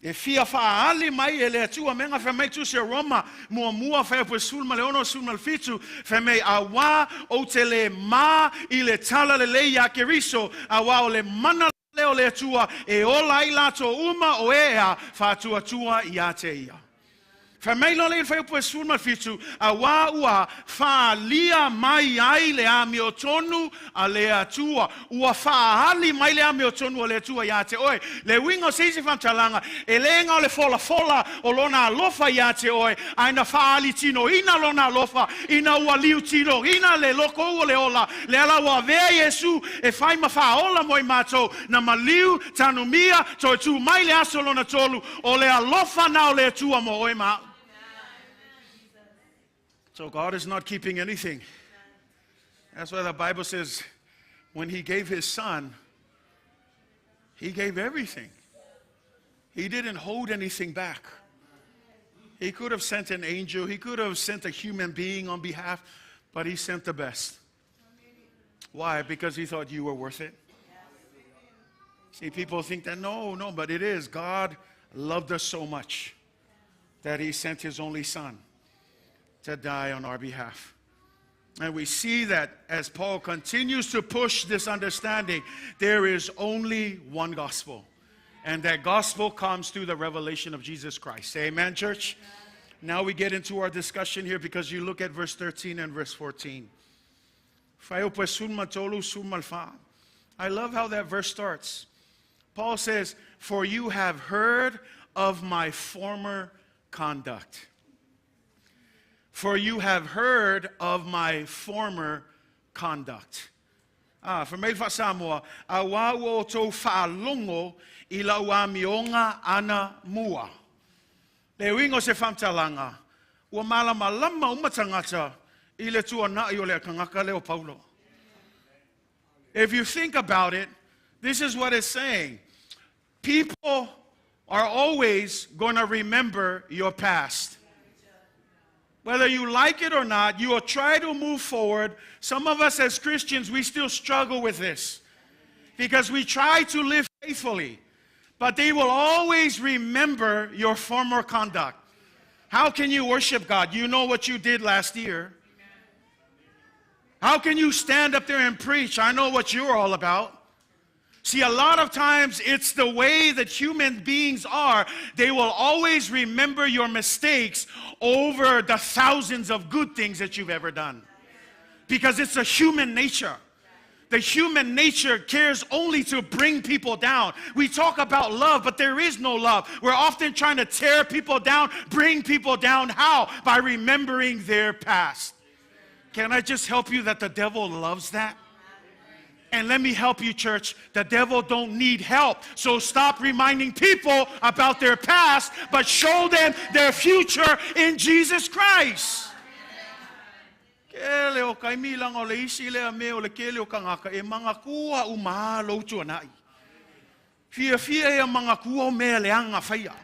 E fia faali mai ele atua menga fe mai tu se Roma mua fe po sulma leono sulma fitu fe mai awa o tele ma ile tala le ya keriso awa o le mana leo le atua e ola ilato uma o ea fa tua ia te ia. Fa mai lo le fa po sulma fitu awa ua fa lia mai ai le ami otonu ale atua ua fa ali mai le ami otonu ale atua ya te oi le wingo seisi fa talanga e le nga le fola o lona lofa ya te oi aina fa ali tino ina lona lofa ina ua liu tino ina le loko o le ola le ala wa ve Yesu e fai ma fa ola moi mato na maliu tanumia to tu mai le aso lona tolu o le alofa na o le atua mo oi ma. So God is not keeping anything. That's why the Bible says when he gave his son, he gave everything. He didn't hold anything back. He could have sent an angel. He could have sent a human being on behalf, but he sent the best. Why? Because he thought you were worth it. See, people think that no, but it is. God loved us so much that he sent his only son to die on our behalf. And we see that as Paul continues to push this understanding, there is only one gospel. And that gospel comes through the revelation of Jesus Christ. Amen, church? Now we get into our discussion here because you look at verse 13 and verse 14. I love how that verse starts. Paul says, "For you have heard of my former conduct." For you have heard of my former conduct. For Melfa Samoa, awa wo to whaalongo I laua mionga ana mua. Le wingo se whamtalanga, ua malama umatangata I le tua na I o le kangaka leo Paulo. If you think about it, this is what it's saying. People are always going to remember your past. Whether you like it or not, you will try to move forward. Some of us as Christians, we still struggle with this because we try to live faithfully, but they will always remember your former conduct. How can you worship God? You know what you did last year. How can you stand up there and preach? I know what you're all about. See, a lot of times it's the way that human beings are. They will always remember your mistakes over the thousands of good things that you've ever done. Because it's a human nature. The human nature cares only to bring people down. We talk about love, but there is no love. We're often trying to tear people down, bring people down. How? By remembering their past. Can I just help you that the devil loves that? And let me help you, church. The devil don't need help. So stop reminding people about their past, but show them their future in Jesus Christ. Kele o kaimi lang o le isi le me o le kele o kangaka e mga kua umalo tuanai. Fia e mga kua o me le anga faya.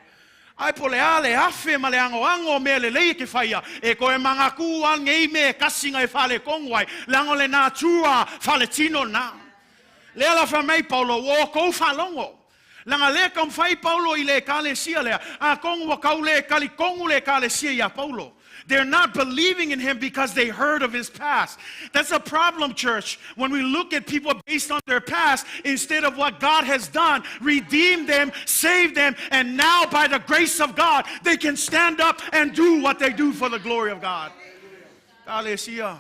Ai po le ale afe ma le ango me le ke faya. E ko e mga kua ngei me kasinga e fale kongwai. Lango le na tua fale tino na. Le ala fa mai Paulo o ko falongo. Langa le kam fai Paulo I le Kalatia le. A kongo ka le kali kongo le Kalatia ya Paulo. They're not believing in him because they heard of his past. That's a problem, church. When we look at people based on their past instead of what God has done, redeemed them, saved them, and now by the grace of God, they can stand up and do what they do for the glory of God. Kalatia.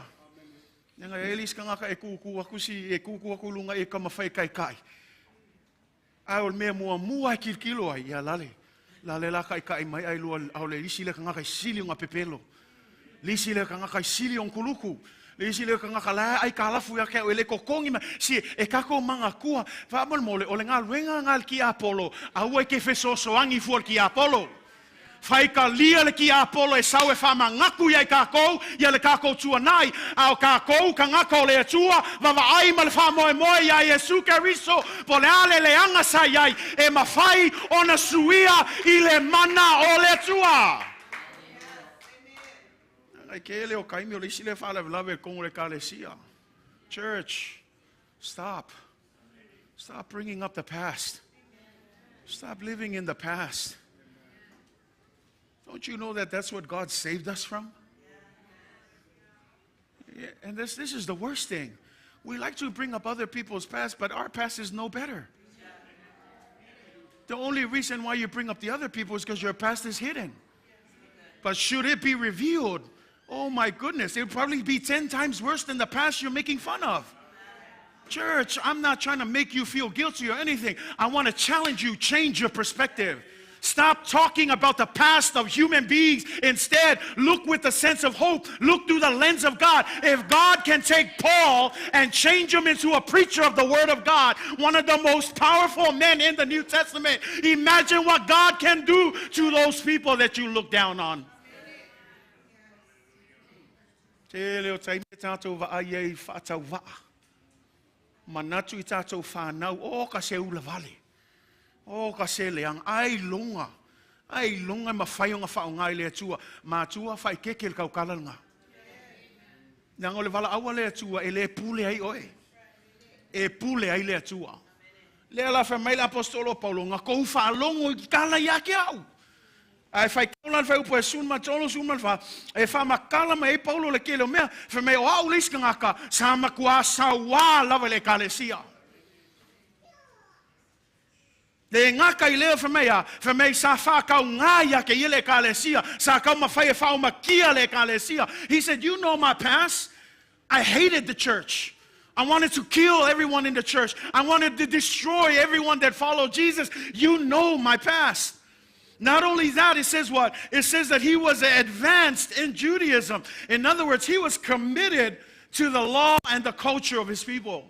Nga elis ka nga ka ekuku aku si ekuku aku lunga e ka mafai kai. Ai ol me mua kilkilo ai ya lale. Lale la kai mai ai lu au le lisi le ka nga kai sili nga pepelo. Lisi le ka nga kai sili on kuluku. Lisi le ka nga kala ai kalafu ya ka ele kokongi ma si e ka ko manga kua fa mole o le nga luenga ngal ki Apollo. Au e ke feso soangi fu ki Apollo. Fai ka lia le ki Apollo e sau e whama ngaku ia kakou, ia le kakou tua nai, au kakou ka ngako le atua, wawa ai ma le whamoe moe ia Yesu Keriso, po le ale le anga sa iai, e mawhai ona suia I le mana o le atua. Ai ke ele o kaimi o le isi le whale vlawe kongo le Kalatia. Church, stop. Stop bringing up the past. Stop living in the past. Don't you know that that's what God saved us from? Yeah, and this is the worst thing. We like to bring up other people's past, but our past is no better. The only reason why you bring up the other people is because your past is hidden. But should it be revealed, oh my goodness, it would probably be 10 times worse than the past you're making fun of. Church, I'm not trying to make you feel guilty or anything. I want to challenge you, change your perspective. Stop talking about the past of human beings. Instead, look with a sense of hope. Look through the lens of God. If God can take Paul and change him into a preacher of the Word of God, one of the most powerful men in the New Testament, imagine what God can do to those people that you look down on. Manatu I tātou whānau, o ka se ula vale. O ka se leang, ai longa ma whaiunga whaungai le atua, ma atua whai keke le kaukalanga. Nang o le Valaau le atua, e le pule ai oe. E pule ai le atua. Le ala whamai le apostolo Paulo, ngā kou whaalongo I kala ia ke au. Ai whai kaulan whai upo e sunma tolo sunma wha, e whamakala ma e Paulo le kele o mea, whamai o au leiska ngaka, sa makua sa wā lawa le Kalatia. Le ngaka I leo whamei sa whakau ngāia ke I le Kalatia, sa kau mawhai e whau makia le Kalatia. He said, you know my past. I hated the church. I wanted to kill everyone in the church. I wanted to destroy everyone that followed Jesus. You know my past. Not only that, it says what? It says that he was advanced in Judaism. In other words, he was committed to the law and the culture of his people.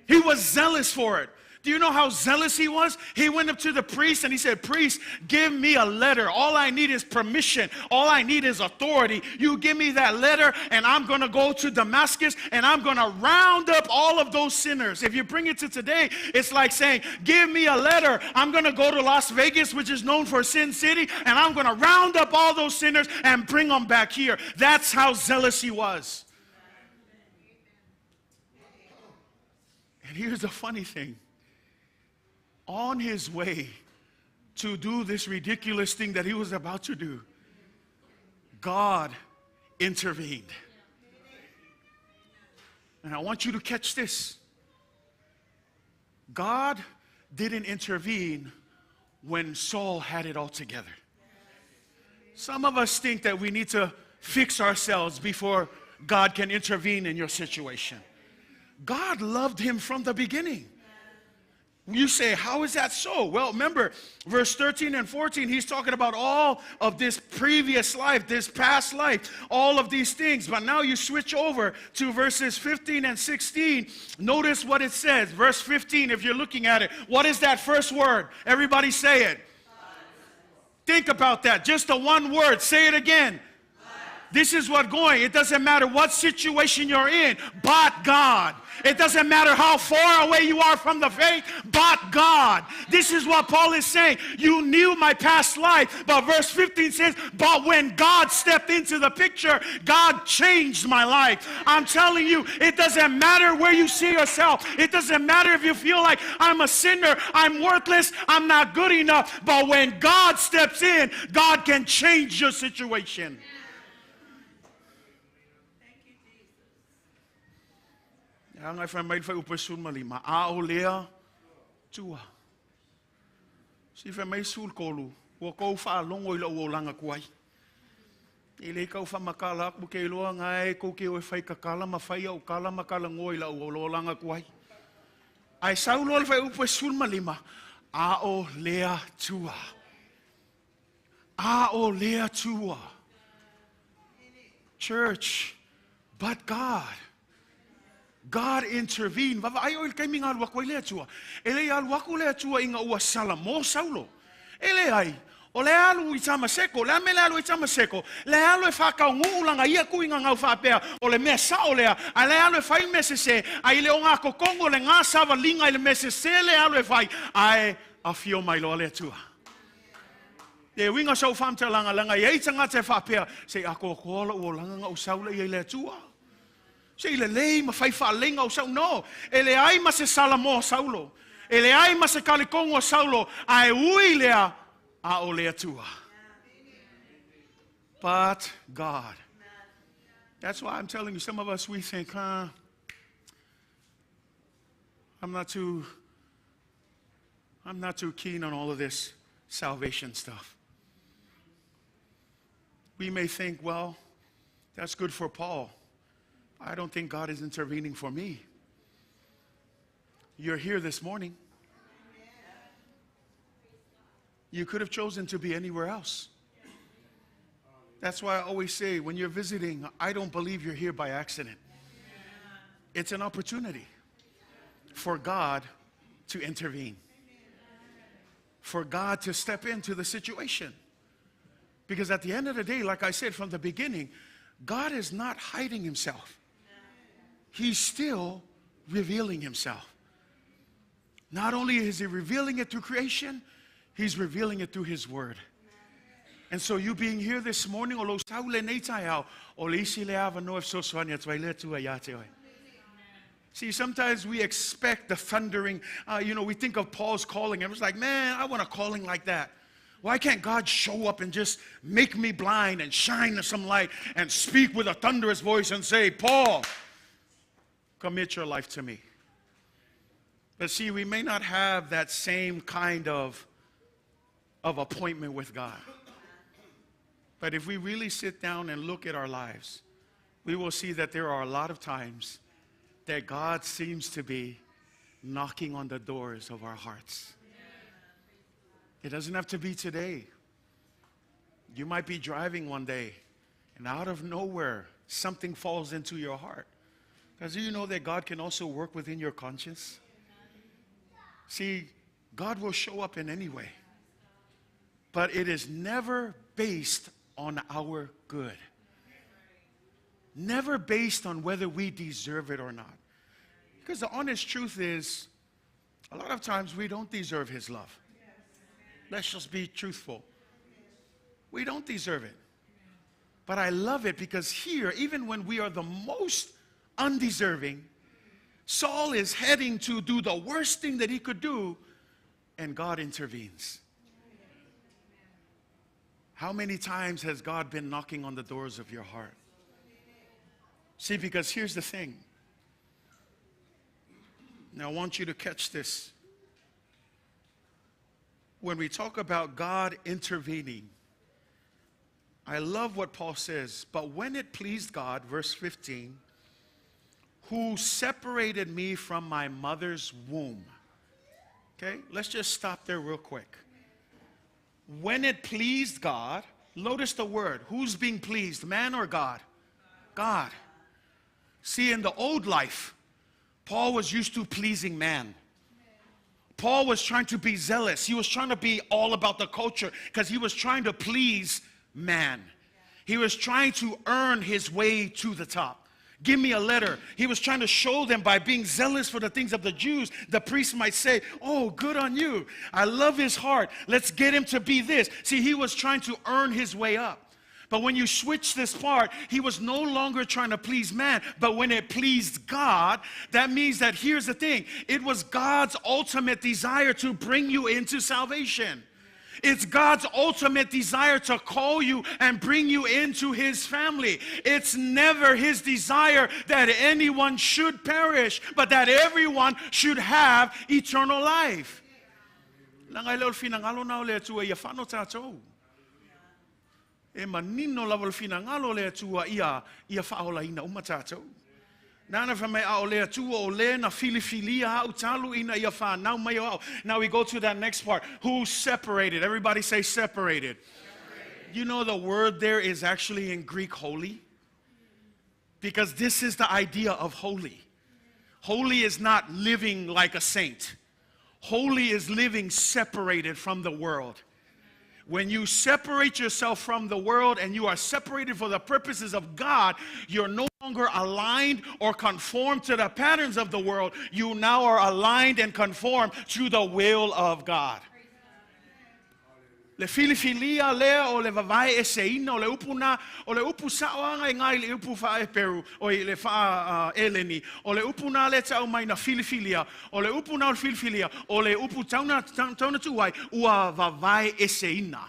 He was zealous for it. Do you know how zealous he was? He went up to the priest and he said, priest, give me a letter. All I need is permission. All I need is authority. You give me that letter and I'm going to go to Damascus and I'm going to round up all of those sinners. If you bring it to today, it's like saying, give me a letter. I'm going to go to Las Vegas, which is known for Sin City, and I'm going to round up all those sinners and bring them back here. That's how zealous he was. And here's the funny thing. On his way to do this ridiculous thing that he was about to do, God intervened. And I want you to catch this. God didn't intervene when Saul had it all together. Some of us think that we need to fix ourselves before God can intervene in your situation. God loved him from the beginning. You say, how is that so? Well, remember, verse 13 and 14, he's talking about all of this previous life, this past life, all of these things. But now you switch over to verses 15 and 16. Notice what it says. Verse 15, if you're looking at it, what is that first word? Everybody say it. Think about that. Just the one word. Say it again. This is what going. It doesn't matter what situation you're in, but God. It doesn't matter how far away you are from the faith, but God. This is what Paul is saying. You knew my past life, but verse 15 says, but when God stepped into the picture, God changed my life. I'm telling you, it doesn't matter where you see yourself. It doesn't matter if you feel like I'm a sinner, I'm worthless, I'm not good enough. But when God steps in, God can change your situation. Ang ay famay fa upasun malima aolea tua. Si famay sul kolu, wo ko fa longo ilo wo langa kwai. Ile ka fa makala ku ke lo ngai ko ke o fai kakala ma fai o kala makala ngoi la wo langa kwai. Ai saulo fa upasun malima aolea tua. Aolea tua. Church, but God intervened. Ayaw kami nga alwak le atua. Ele alwak le atua inga ua salamo saulo. Ele ai ole alu itama seko, le mele alu itama seko. Le alu e whakau ngulanga ia ku inga ngau whapea. Ole mea sa olea. Ale alu e whai mesese. Ai le o ngā kokongo le ngā sawa linga ile mesese le alu e whai. Ai a fio mai lo le atua. E winga sau whamta langa i eitanga te whapea. Se ako kola o langa ngau saula i le atua. Se ile lei ma fai fa lenga o sau no. Ele ai ma se salamo saulo. Ele ai ma se kalikongo saulo. Ai ui lea a o lea tua. But God. That's why I'm telling you, some of us, we think, I'm not too keen on all of this salvation stuff. We may think, well, that's good for Paul. I don't think God is intervening for me. You're here this morning. You could have chosen to be anywhere else. That's why I always say, when you're visiting, I don't believe you're here by accident. It's an opportunity for God to intervene, for God to step into the situation. Because at the end of the day, like I said from the beginning, God is not hiding himself. He's still revealing himself. Not only is he revealing it through creation, he's revealing it through his word. And so you being here this morning, see, sometimes we expect the thundering, we think of Paul's calling, and it's like, man, I want a calling like that. Why can't God show up and just make me blind and shine some light and speak with a thunderous voice and say, Paul, commit your life to me. But see, we may not have that same kind of appointment with God. But if we really sit down and look at our lives, we will see that there are a lot of times that God seems to be knocking on the doors of our hearts. It doesn't have to be today. You might be driving one day, and out of nowhere, something falls into your heart. Because do you know that God can also work within your conscience? See, God will show up in any way. But it is never based on our good. Never based on whether we deserve it or not. Because the honest truth is, a lot of times we don't deserve his love. Let's just be truthful. We don't deserve it. But I love it because here, even when we are the most undeserving, Saul is heading to do the worst thing that he could do, and God intervenes. How many times has God been knocking on the doors of your heart? See, because here's the thing. Now I want you to catch this. When we talk about God intervening, I love what Paul says. But when it pleased God, verse 15, who separated me from my mother's womb Okay, let's just stop there real quick. When it pleased God, notice the word. Who's being pleased, man or God? God. See, in the old life, Paul was used to pleasing man. Paul was trying to be zealous. He was trying to be all about the culture because he was trying to please man. He was trying to earn his way to the top. Give me a letter. He was trying to show them by being zealous for the things of the Jews. The priest might say, oh, good on you. I love his heart. Let's get him to be this. See, he was trying to earn his way up. But when you switch this part, he was no longer trying to please man. But when it pleased God, that means that here's the thing. It was God's ultimate desire to bring you into salvation. It's God's ultimate desire to call you and bring you into his family. It's never his desire that anyone should perish, but that everyone should have eternal life. E manino lawal finangalo le atua ia whaolaina umatatou. Nana whamai a o le atua o le na filifilia utalu ina ia whanau mai o. Now we go to that next part. Who separated? Everybody say separated. You know the word there is actually in Greek holy? Because this is the idea of holy. Holy is not living like a saint. Holy is living separated from the world. When you separate yourself from the world and you are separated for the purposes of God, you're no longer aligned or conformed to the patterns of the world. You now are aligned and conformed to the will of God. Le filifilia lea o le vavai e seina o le upuna o le upu saoanga e ngai le upu fa e peru o le fa eleni o le upuna le tau mai na filifilia o le upuna o filifilia o le upu tauna tuai ua vavai e seina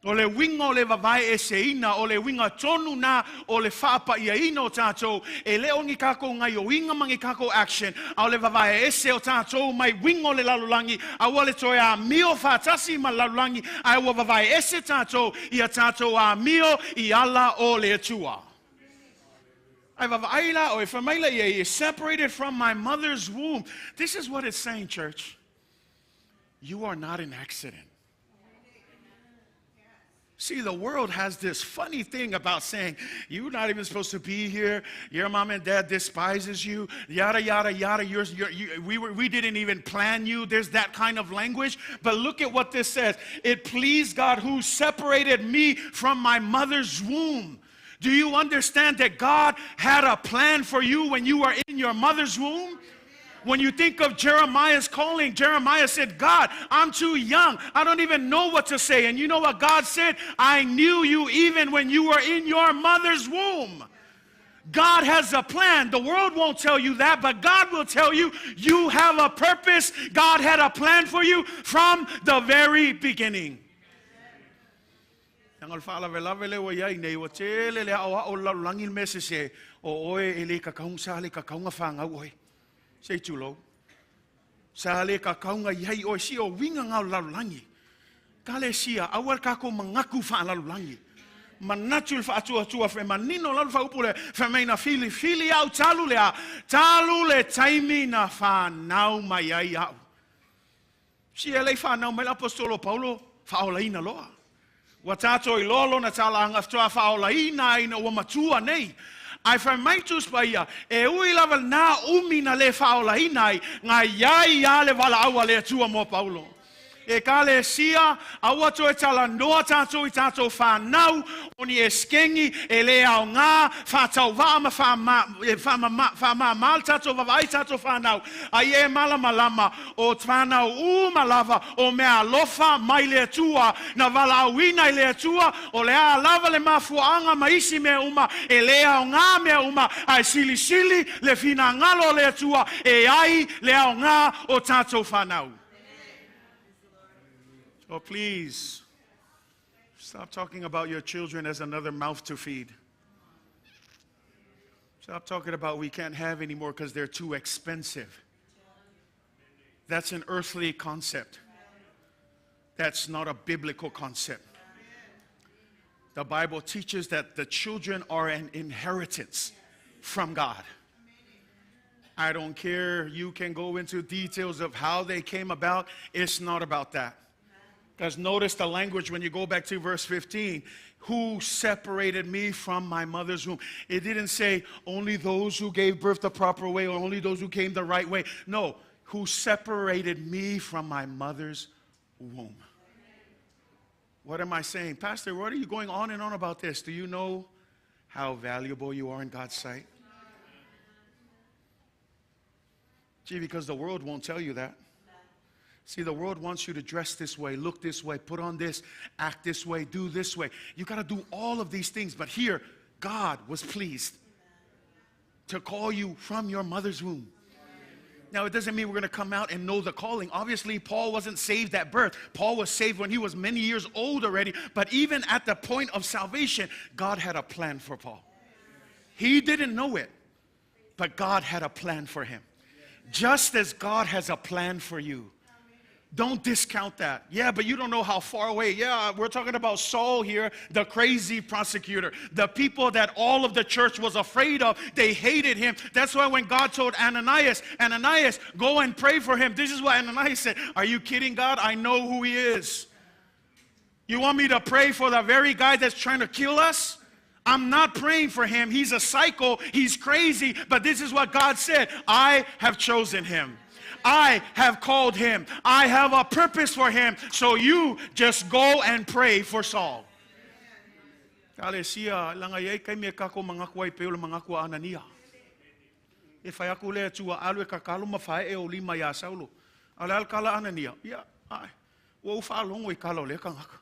o le winga o le vavai e seina o le winga tonu na o le whaapa ia ino tātou e le ongi kako ngai o winga mangi kako action a o le vavai e se o tātou mai winga o le lalulangi a wale toi a mio whatasi ma lalulangi a ua vavai e se tātou ia tātou a mio I ala o le atua. I vavaila o e whamaila ia is separated from my mother's womb. This is what it's saying, church. You are not an accident. See, the world has this funny thing about saying, you're not even supposed to be here. Your mom and dad despises you. Yada, yada, yada. We didn't even plan you. There's that kind of language. But look at what this says. It pleased God who separated me from my mother's womb. Do you understand that God had a plan for you when you were in your mother's womb? When you think of Jeremiah's calling, Jeremiah said, God, I'm too young. I don't even know what to say. And you know what God said? I knew you even when you were in your mother's womb. God has a plan. The world won't tell you that, but God will tell you, you have a purpose. God had a plan for you from the very beginning. Say tulo. Sa le ka kaunga yai o si o winga ngau lalulangi. Kale sia awal kako mangaku fa lalulangi. Manatul fa atua fe manino lalu fa upule fe meina fili au talu le taimi na fa nau mai ai au. Si ele fa nau mai apostolo Paulo fa olaina loa. Watato I lolo na tala ngaftoa fa olaina ina wa matua nei. Ai whai maitus paia, e ui lava nā umi na le whaolainai, ngā iai ia le Valaau le atua mo Paulo. E ka le sia, aua to e tala noa tātou I tātou whanau, oni e skengi, e le au ngā, whātau wāma whāma mal tātou wawai tātou whanau, ai e malama o whanau malava, o mea lofa mai le atua, na Valaauina le atua, o le a lava le mafuanga maisi mea uma, e le au ngā mea uma, ai sili, le fina ngalo le atua, e ai le au ngā o tātou whanau. Oh, please, stop talking about your children as another mouth to feed. Stop talking about we can't have anymore because they're too expensive. That's an earthly concept. That's not a biblical concept. The Bible teaches that the children are an inheritance from God. I don't care. You can go into details of how they came about. It's not about that. Because notice the language when you go back to verse 15. Who separated me from my mother's womb? It didn't say only those who gave birth the proper way or only those who came the right way. No, who separated me from my mother's womb. What am I saying? Pastor, what are you going on and on about this? Do you know how valuable you are in God's sight? Gee, because the world won't tell you that. See, the world wants you to dress this way, look this way, put on this, act this way, do this way. You got to do all of these things. But here, God was pleased to call you from your mother's womb. Now, it doesn't mean we're going to come out and know the calling. Obviously, Paul wasn't saved at birth. Paul was saved when he was many years old already. But even at the point of salvation, God had a plan for Paul. He didn't know it, but God had a plan for him. Just as God has a plan for you. Don't discount that. Yeah, but you don't know how far away. Yeah, we're talking about Saul here, the crazy prosecutor. The people that all of the church was afraid of. They hated him. That's why when God told Ananias, go and pray for him. This is what Ananias said. Are you kidding, God? I know who he is. You want me to pray for the very guy that's trying to kill us? I'm not praying for him. He's a psycho. He's crazy. But this is what God said. I have chosen him. I have called him. I have a purpose for him. So you just go and pray for Saul. Kalatia, langayay kay me kako mangakway peul mangakwa Anania. If I akule tua alwe kakalo mafai e oli maya Saulo. Alal kala Anania. Ya, ai. Wo fa long we kalo le kangaka.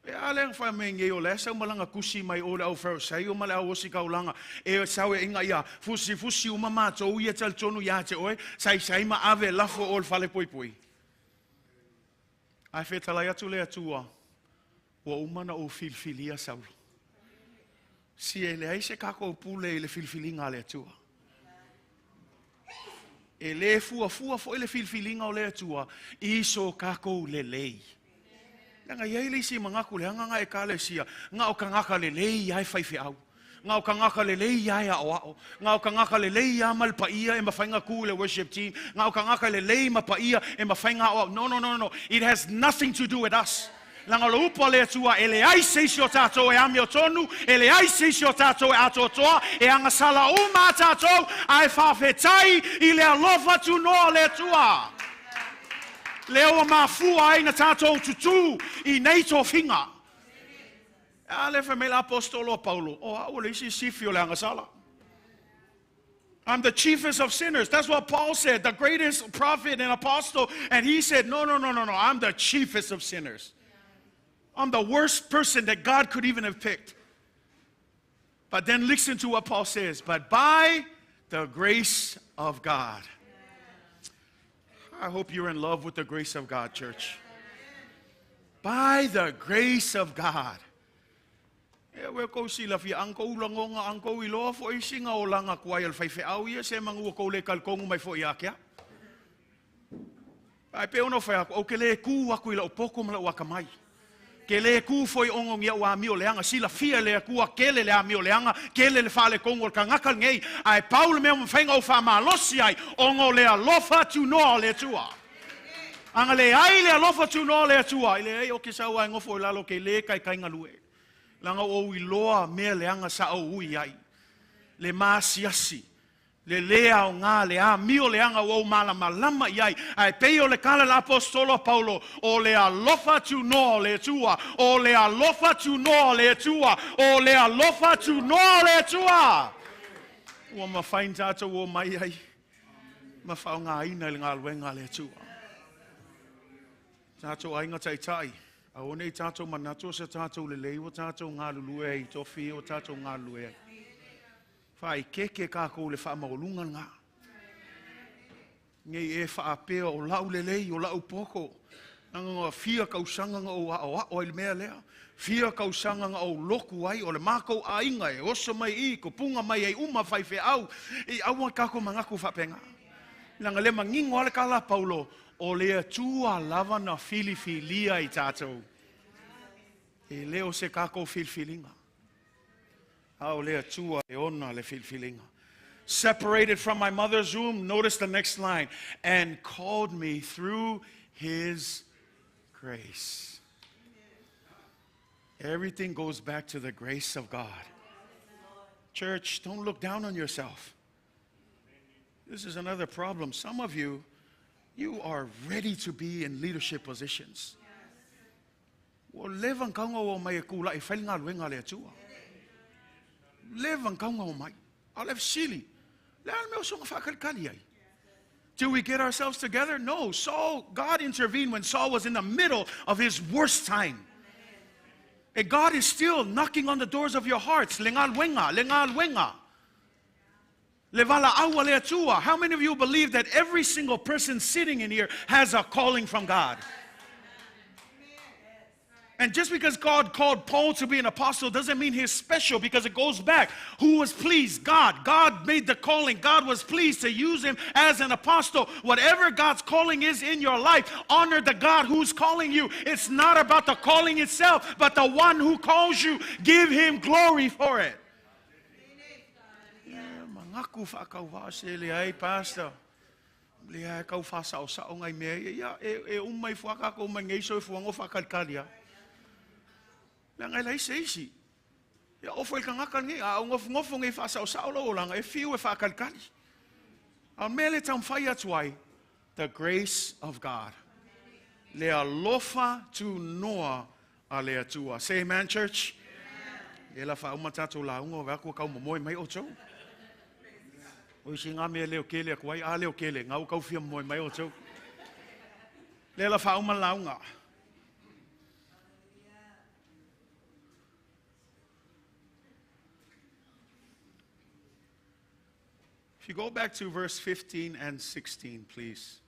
E aleng fa menge o le sa malanga kusi mai o le fer sai o mala o si kaulanga e sa we inga ya fusi o mama to ia tel tonu ya te oi sai ma ave lafo o fale poi ai fe tala ya tu le atua o umana o filfilia Saulo si ele ai se kako pule le filfilinga le atua ele fua fo le filfilinga o le atua iso kako le lei. Nga yele si mangaku le nga e Kalatia nga o kangaka le lei ai faife au nga o kangaka le lei ai ao nga o kangaka le lei a malpaia e mafainga ku le worship team nga o kangaka le lei mapaia e mafainga au no it has nothing to do with us langa lo upo le tua ele ai se sio tato e amio tonu ele ai se sio tato e atoa e anga sala uma tato ai fa fetai ile alofa tu no le tua Leo mafua ai na tatou tutu I nei tō whinga. Ale fa me l'apostolo Paulo. O le isi sifio le angasala. I'm the chiefest of sinners. That's what Paul said, the greatest prophet and apostle. And he said, no. I'm the chiefest of sinners. I'm the worst person that God could even have picked. But then listen to what Paul says. But by the grace of God. I hope you're in love with the grace of God, church. By the grace of God. We ko sila fi angko ulangonga angko ilo fo isinga olanga kwai al faife au ia se mangu ko le kalkongu mai fo ia kia. Ai pe ono fa o ke le ku aku ila opoko mala wa kamai. Ke le ku foi ongo ngia wa mi o leanga sila fia le ku akele le ami o leanga kele le fale kongo kangaka ngei ai Paul me mo fainga o fa malosi ai ongo le alofa tu no le tua anga le ai le alofa tu no le tua ile ai o ke sa wa ngofo la lo ke le kai kai ngalue langa o iloa me leanga sa o ui ai le masiasi le lea o ngā le a mio le anga o malama iai ai peo le kala la apostolo Paulo o le alofa tu no le tua o le alofa tu no le tua o le alofa tu no le tua o ma fain tato o mai ai ma fa ngā ina le ngā luenga le tua tato ai ngā tai a o nei tato manato se tato le lei o tato ngā lulue ai tofi o tato ngā lulue ai fai keke kako le fa maulunga nga ngai e fa apea o lau lelei o lau poko nga fia kausanga nga o il mea lea fia kausanga nga o loku ai o le mako ainga e oso mai I ko punga mai ai uma fai fe au I awa kako mangaku fa penga langa le mangingo ale kala Paulo o le atua lava na filifilia I tatou e leo se kako filfilinga Au le atua e ona le filfilinga. separated from my mother's womb. Notice the next line. And called me through his grace. Everything goes back to the grace of God. Church, don't look down on yourself. This is another problem. Some of you, you are ready to be in leadership positions. Live and go my kula if I not wing ale Atua. Live and go my I'll have silly. Do we get ourselves together? No. Saul, God intervened when Saul was in the middle of his worst time. And God is still knocking on the doors of your hearts. Lengal wenga, lengal wenga. Valaau le Atua. How many of you believe that every single person sitting in here has a calling from God? And just because God called Paul to be an apostle doesn't mean he's special, because it goes back. Who was pleased? God. God made the calling. God was pleased to use him as an apostle. Whatever God's calling is in your life, honor the God who's calling you. It's not about the calling itself, but the one who calls you. Give him glory for it. Pastor. Lang ay lai seisi. Ya ofel kangakan ngi a ngofong e fa sa lo lang e fiu e fa kalkali. A mele tam faya twai. The grace of God. Le alofa tu noa ale atua. Say amen, church. Ela fa umatato la ungo va ko ka mo mai ocho. O singa me le okele kwai a le okele ngau ka fia mo mai ocho. Le la fa umalaunga. If you go back to verse 15 and 16, please.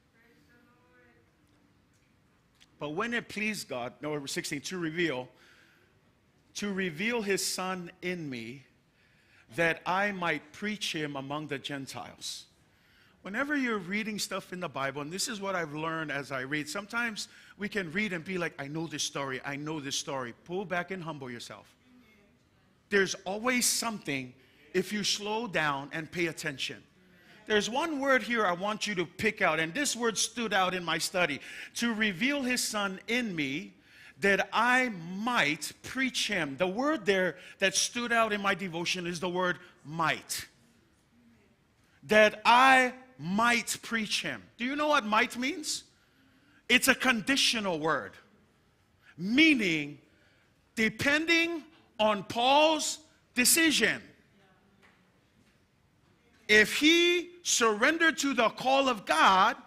But when it pleased God, no, 16, to reveal his Son in me, that I might preach him among the Gentiles. Whenever you're reading stuff in the Bible, and this is what I've learned as I read, sometimes we can read and be like, I know this story, I know this story. Pull back and humble yourself. There's always something if you slow down and pay attention. There's one word here I want you to pick out, and this word stood out in my study. To reveal his Son in me, that I might preach him. The word there that stood out in my devotion is the word might. That I might preach him. Do you know what might means? It's a conditional word. Meaning, depending on Paul's decision. If he surrendered to the call of God,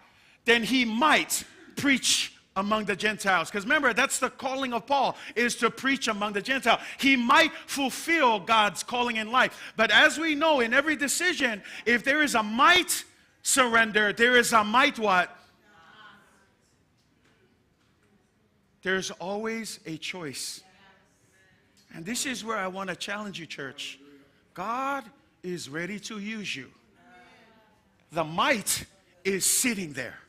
then he might preach among the Gentiles. Because remember, that's the calling of Paul, is to preach among the Gentiles. He might fulfill God's calling in life. But as we know, in every decision, if there is a might surrender, there is a might what? There's always a choice. And this is where I want to challenge you, church. God is ready to use you. The might is sitting there.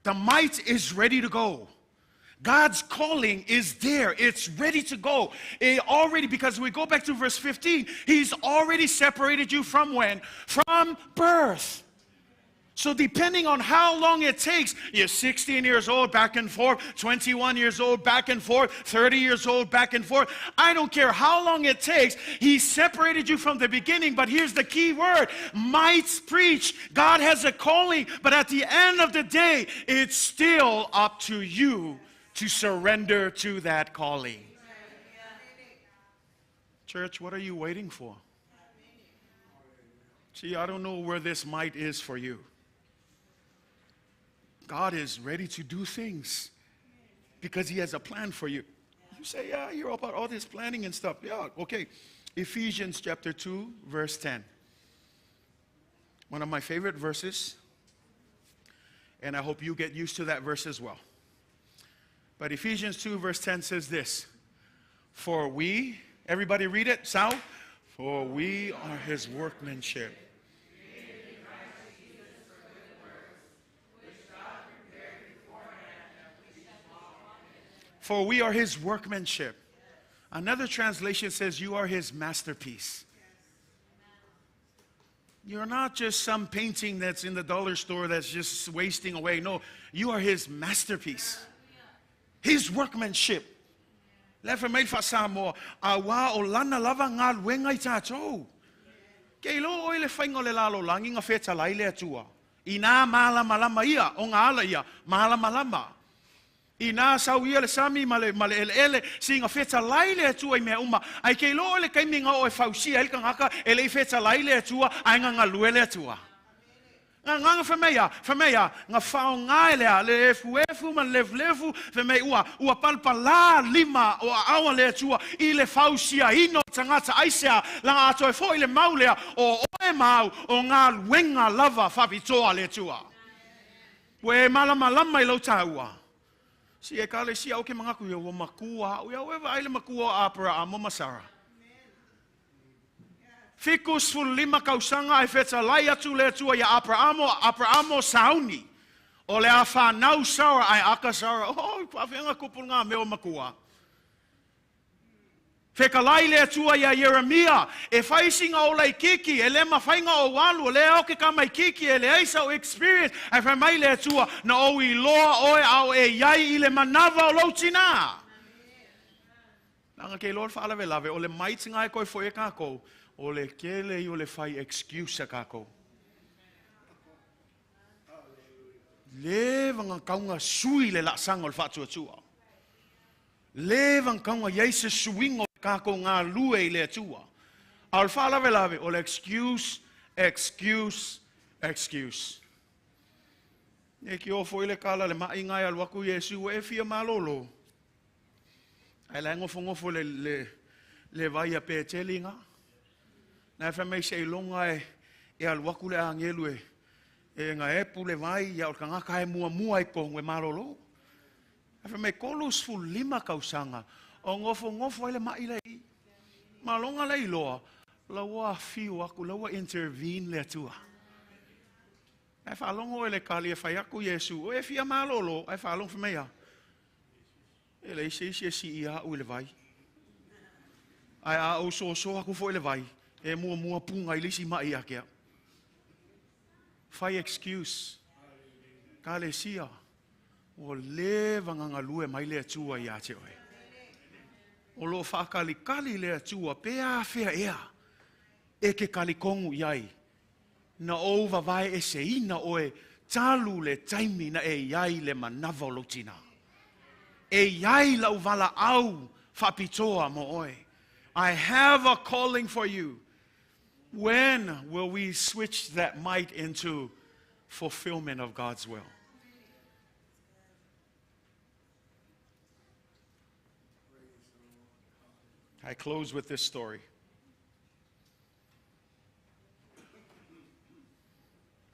The might is ready to go. God's calling is there. It's ready to go. Because we go back to verse 15, he's already separated you from when? From birth. So depending on how long it takes, you're 16 years old, back and forth, 21 years old, back and forth, 30 years old, back and forth. I don't care how long it takes. He separated you from the beginning, but here's the key word, might preach. God has a calling, but at the end of the day, it's still up to you to surrender to that calling. Church, what are you waiting for? See, I don't know where this might is for you. God is ready to do things because he has a plan for you. You say, yeah, you're about all this planning and stuff. Yeah, okay. Ephesians chapter 2, verse 10. One of my favorite verses. And I hope you get used to that verse as well. But Ephesians 2, verse 10 says this. For we, everybody read it, sound? For we are his workmanship. For we are his workmanship. Another translation says you are his masterpiece. You're not just some painting that's in the dollar store that's just wasting away. No, you are His masterpiece. His workmanship. Lefa mai fa Samoa, awa o lana lava ngā luenga I tātou. Kei lo oi le whainga le lalo langi ngā wheta lai le atua. I nā malama lama ia, o ngā ala ia, malama lama. I nā sau ia le sami ma le ele, si ngā wheta lai le atua I mea uma. Ai kei lo le kaiminga o e whausia, elka ngaka, e le wheta lai le atua, ai ngā lue le atua. Nganga whamea, ngā whao ngai lea, le efu ma lefu, whamei ua palpala lima o awa le atua, I le whausia ino tangata aisea, langa ato e fo I le maulea, o oe mau, o ngā luenga lava whapitoa le atua. We malama lama I lau taua. Si e kale si au ke mangaku ia ua makua, ua wewa aile makua apara a momasara. Fikus fulu lima kausanga e wheta lai atu le atua ia Abrahamo sauni. O le a whanau saura ai aka saura. Oh, pawhenga kupul ngā meo makua. Wheka lai le atua ia Yeremia. E whaisinga o lei kiki. E le mawhainga o walu. Le au ke kamai kiki. E le aisa o experience. E whamai le atua. Na o I loa oe au e iai I le manava o lautina. Nanga ke lor whaalawe lawe. O le maitinga e koe fo e kako. O le kele I o le whai excuse a kako. Le vanga kaunga sui le laksanga o le whātua tua. Le vanga kaunga yeise suingo kako ngā lue I le atua. Al whaalawe lawe o le excuse. E ki o fo I le kala le mai ngai al waku Yesu e fia malolo. Ai la ngofo le vai a petelinga. Na whamei se I longa e al waku le angelu e ngā epu le vai ia o kangaka e mua I po ngwe marolo. Na whamei kolus fu lima kausanga o ngofo ele mai lei. Ma longa lei loa, lawa fiu aku, lawa intervene le atua. E whalongo ele kali e whai aku Yesu, o e fia malolo, e whalong whamea. E le se si ia u le vai. Ai a o so aku fo ele vai. E mua punga I lisi mai akea. Whai excuse. Ka le sia. O le vanganga lue mai le atua I ate oe. O lo whakali le atua pea whea ea. E ke kalikongu iai. Na o vavai e se ina oe talu le taimi na e iai le manava o lotina. E iai lau Valaau whapitoa mo oe. I have a calling for you. When will we switch that might into fulfillment of God's will? I close with this story.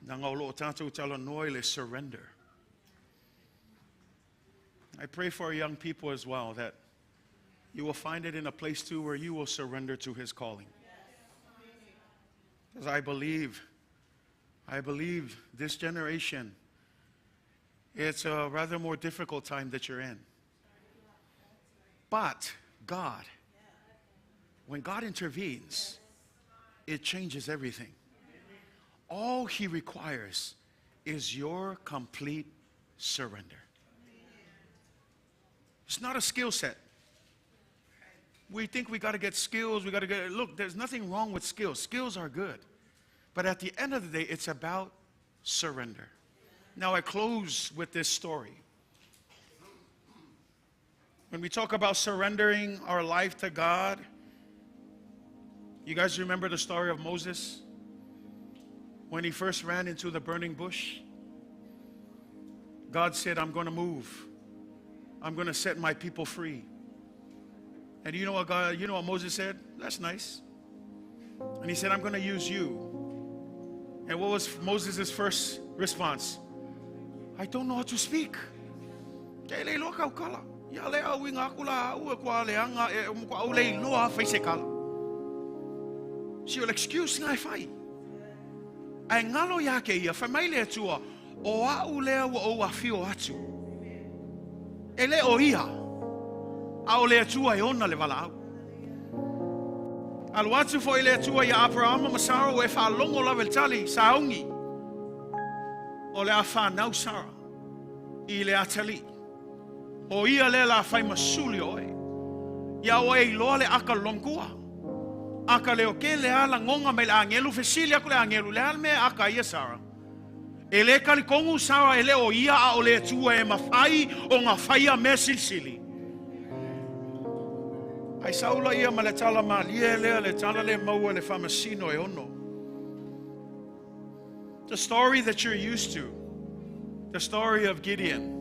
Nangolo tatou talanoy le surrender. I pray for our young people as well that you will find it in a place too where you will surrender to His calling. Because I believe this generation, it's a rather more difficult time that you're in. But God, when God intervenes, it changes everything. All He requires is your complete surrender. It's not a skill set. We think we got to get skills, look, there's nothing wrong with skills. Skills are good. But at the end of the day, it's about surrender. Now I close with this story. When we talk about surrendering our life to God, you guys remember the story of Moses? When he first ran into the burning bush, God said, I'm going to move. I'm going to set my people free. And you know what Moses said? That's nice. And he said, I'm going to use you. And what was Moses' first response? I don't know how to speak. Si o excuse ngai fai. Ai ngalo ya ke ia famai le atua o au lea o afio atu. Ele o ia. A o le atua e ona le Valaau. Alwatu fo ile atua ya Abraham masara we fa longo la veltali saungi. Ole afa nau sara. Ile atali. O ia le la fai masuli oe. Ya oe loale aka longkua. Aka leo ke le ala ngonga me la angelu fesilia kule angelu le alme aka ia sara. Ele kalikongu sara ele o ia a ole atua e mafai o ngā whaia me silsili. Ai saula ia ma le tala ma lia lea le tala le maua le whamasino e ono. The story that you're used to. The story of Gideon.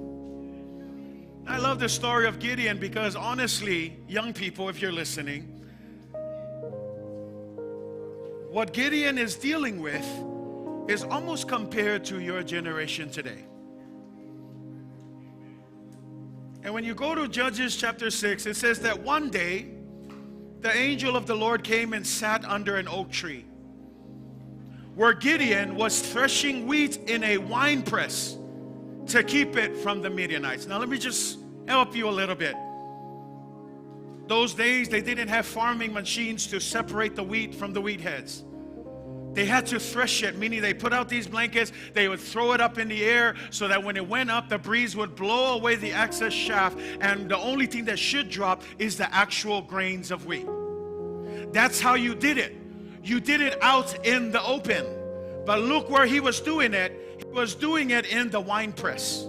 I love the story of Gideon because honestly, young people, if you're listening, what Gideon is dealing with is almost compared to your generation today. And when you go to Judges chapter 6, it says that one day, the angel of the Lord came and sat under an oak tree, where Gideon was threshing wheat in a wine press to keep it from the Midianites. Now let me just help you a little bit. Those days, they didn't have farming machines to separate the wheat from the wheat heads. They had to thresh it, meaning they put out these blankets, they would throw it up in the air so that when it went up, the breeze would blow away the excess chaff, and the only thing that should drop is the actual grains of wheat. That's how you did it. You did it out in the open. But look where he was doing it. He was doing it in the wine press.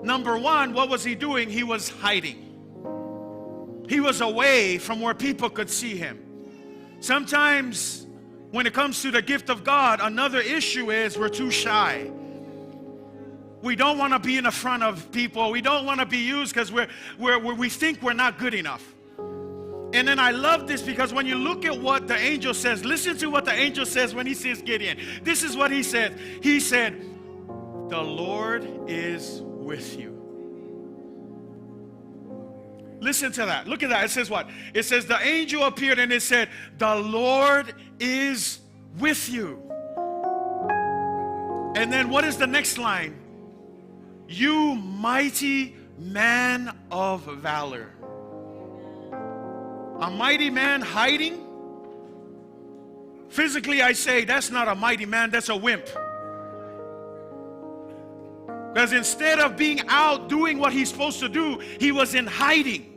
Number one, what was he doing? He was hiding. He was away from where people could see him. Sometimes, when it comes to the gift of God, another issue is we're too shy. We don't want to be in the front of people. We don't want to be used because we think we're not good enough. And then I love this because when you look at what the angel says, listen to what the angel says when he sees Gideon. This is what he said. He said, "The Lord is with you." Listen to that. Look at that. It says what? It says the angel appeared and it said, "The Lord is with you." And then what is the next line? "You mighty man of valor." A mighty man hiding? Physically, I say that's not a mighty man, that's a wimp. Because instead of being out doing what he's supposed to do, he was in hiding.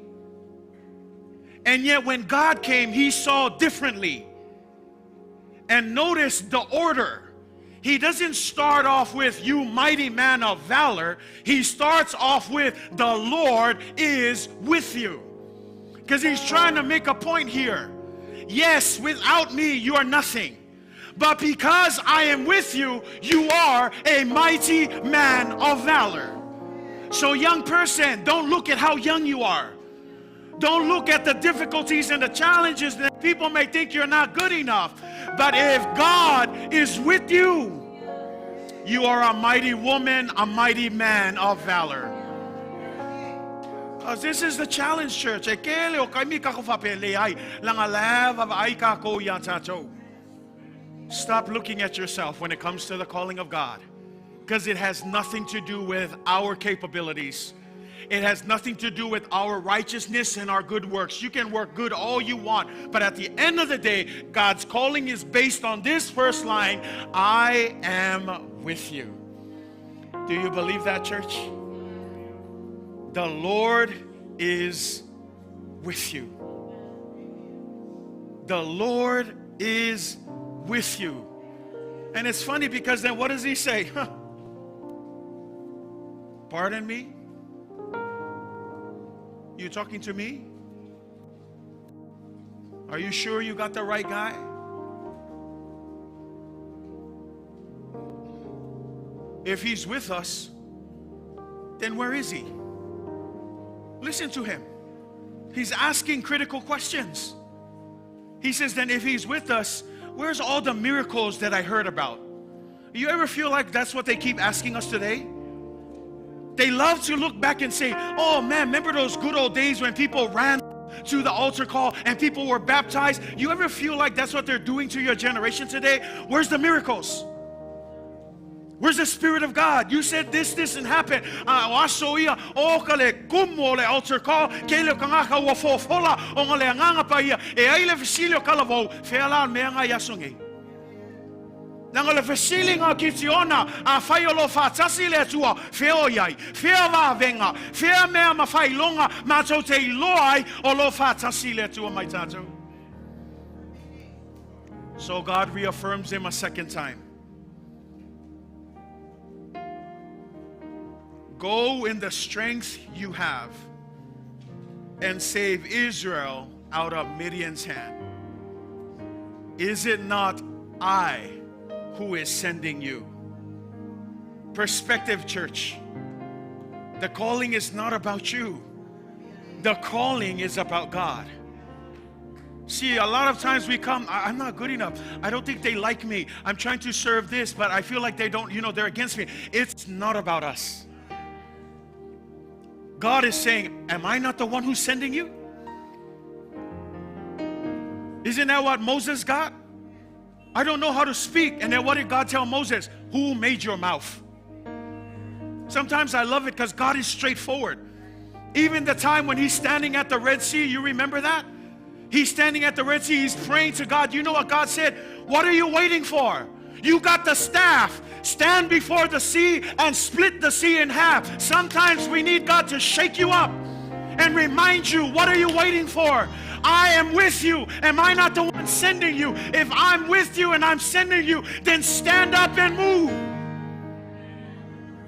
And yet when God came, he saw differently. And notice the order. He doesn't start off with "you mighty man of valor." He starts off with "the Lord is with you." Because he's trying to make a point here. Yes, without me, you are nothing. But because I am with you, you are a mighty man of valor. So young person, don't look at how young you are. Don't look at the difficulties and the challenges that people may think you're not good enough. But if God is with you, you are a mighty woman, a mighty man of valor. This is the challenge, church. Stop looking at yourself when it comes to the calling of God, because it has nothing to do with our capabilities. It has nothing to do with our righteousness and our good works. You can work good all you want, but at the end of the day, God's calling is based on this first line: "I am with you." Do you believe that, church? The Lord is with you. The Lord is with you. And it's funny because then what does he say? Pardon me? You talking to me? Are you sure you got the right guy? If he's with us, then where is he? Listen to him. He's asking critical questions. He says, then if he's with us, where's all the miracles that I heard about? You ever feel like that's what they keep asking us today? They love to look back and say, "Oh man, remember those good old days when people ran to the altar call and people were baptized?" You ever feel like that's what they're doing to your generation today? Where's the miracles? Where's the Spirit of God? You said this and happened. Wasoia o kale kumo le altar call kele kangaka wa fofola o ngale nganga pa ia e aile fasilio kalavo fela meanga yasongi. Nangale fasili nga kitiona a faiolo fatasi le tua feo yai fea va venga fea mea mafai longa mato te loai o lo fatasi le tua mai tato. So God reaffirms him a second time. Go in the strength you have and save Israel out of Midian's hand. Is it not I who is sending you? Perspective, church. The calling is not about you. The calling is about God. See, a lot of times we come, I'm not good enough. I don't think they like me. I'm trying to serve this, but I feel like they don't, they're against me. It's not about us. God is saying, am I not the one who's sending you? Isn't that what Moses got? I don't know how to speak. And then what did God tell Moses? Who made your mouth? Sometimes I love it because God is straightforward. Even the time when he's standing at the Red Sea, you remember that? He's standing at the Red Sea, he's praying to God. You know what God said? What are you waiting for? You got the staff. Stand before the sea and split the sea in half. Sometimes we need God to shake you up and remind you, what are you waiting for? I am with you. Am I not the one sending you? If I'm with you and I'm sending you, then stand up and move.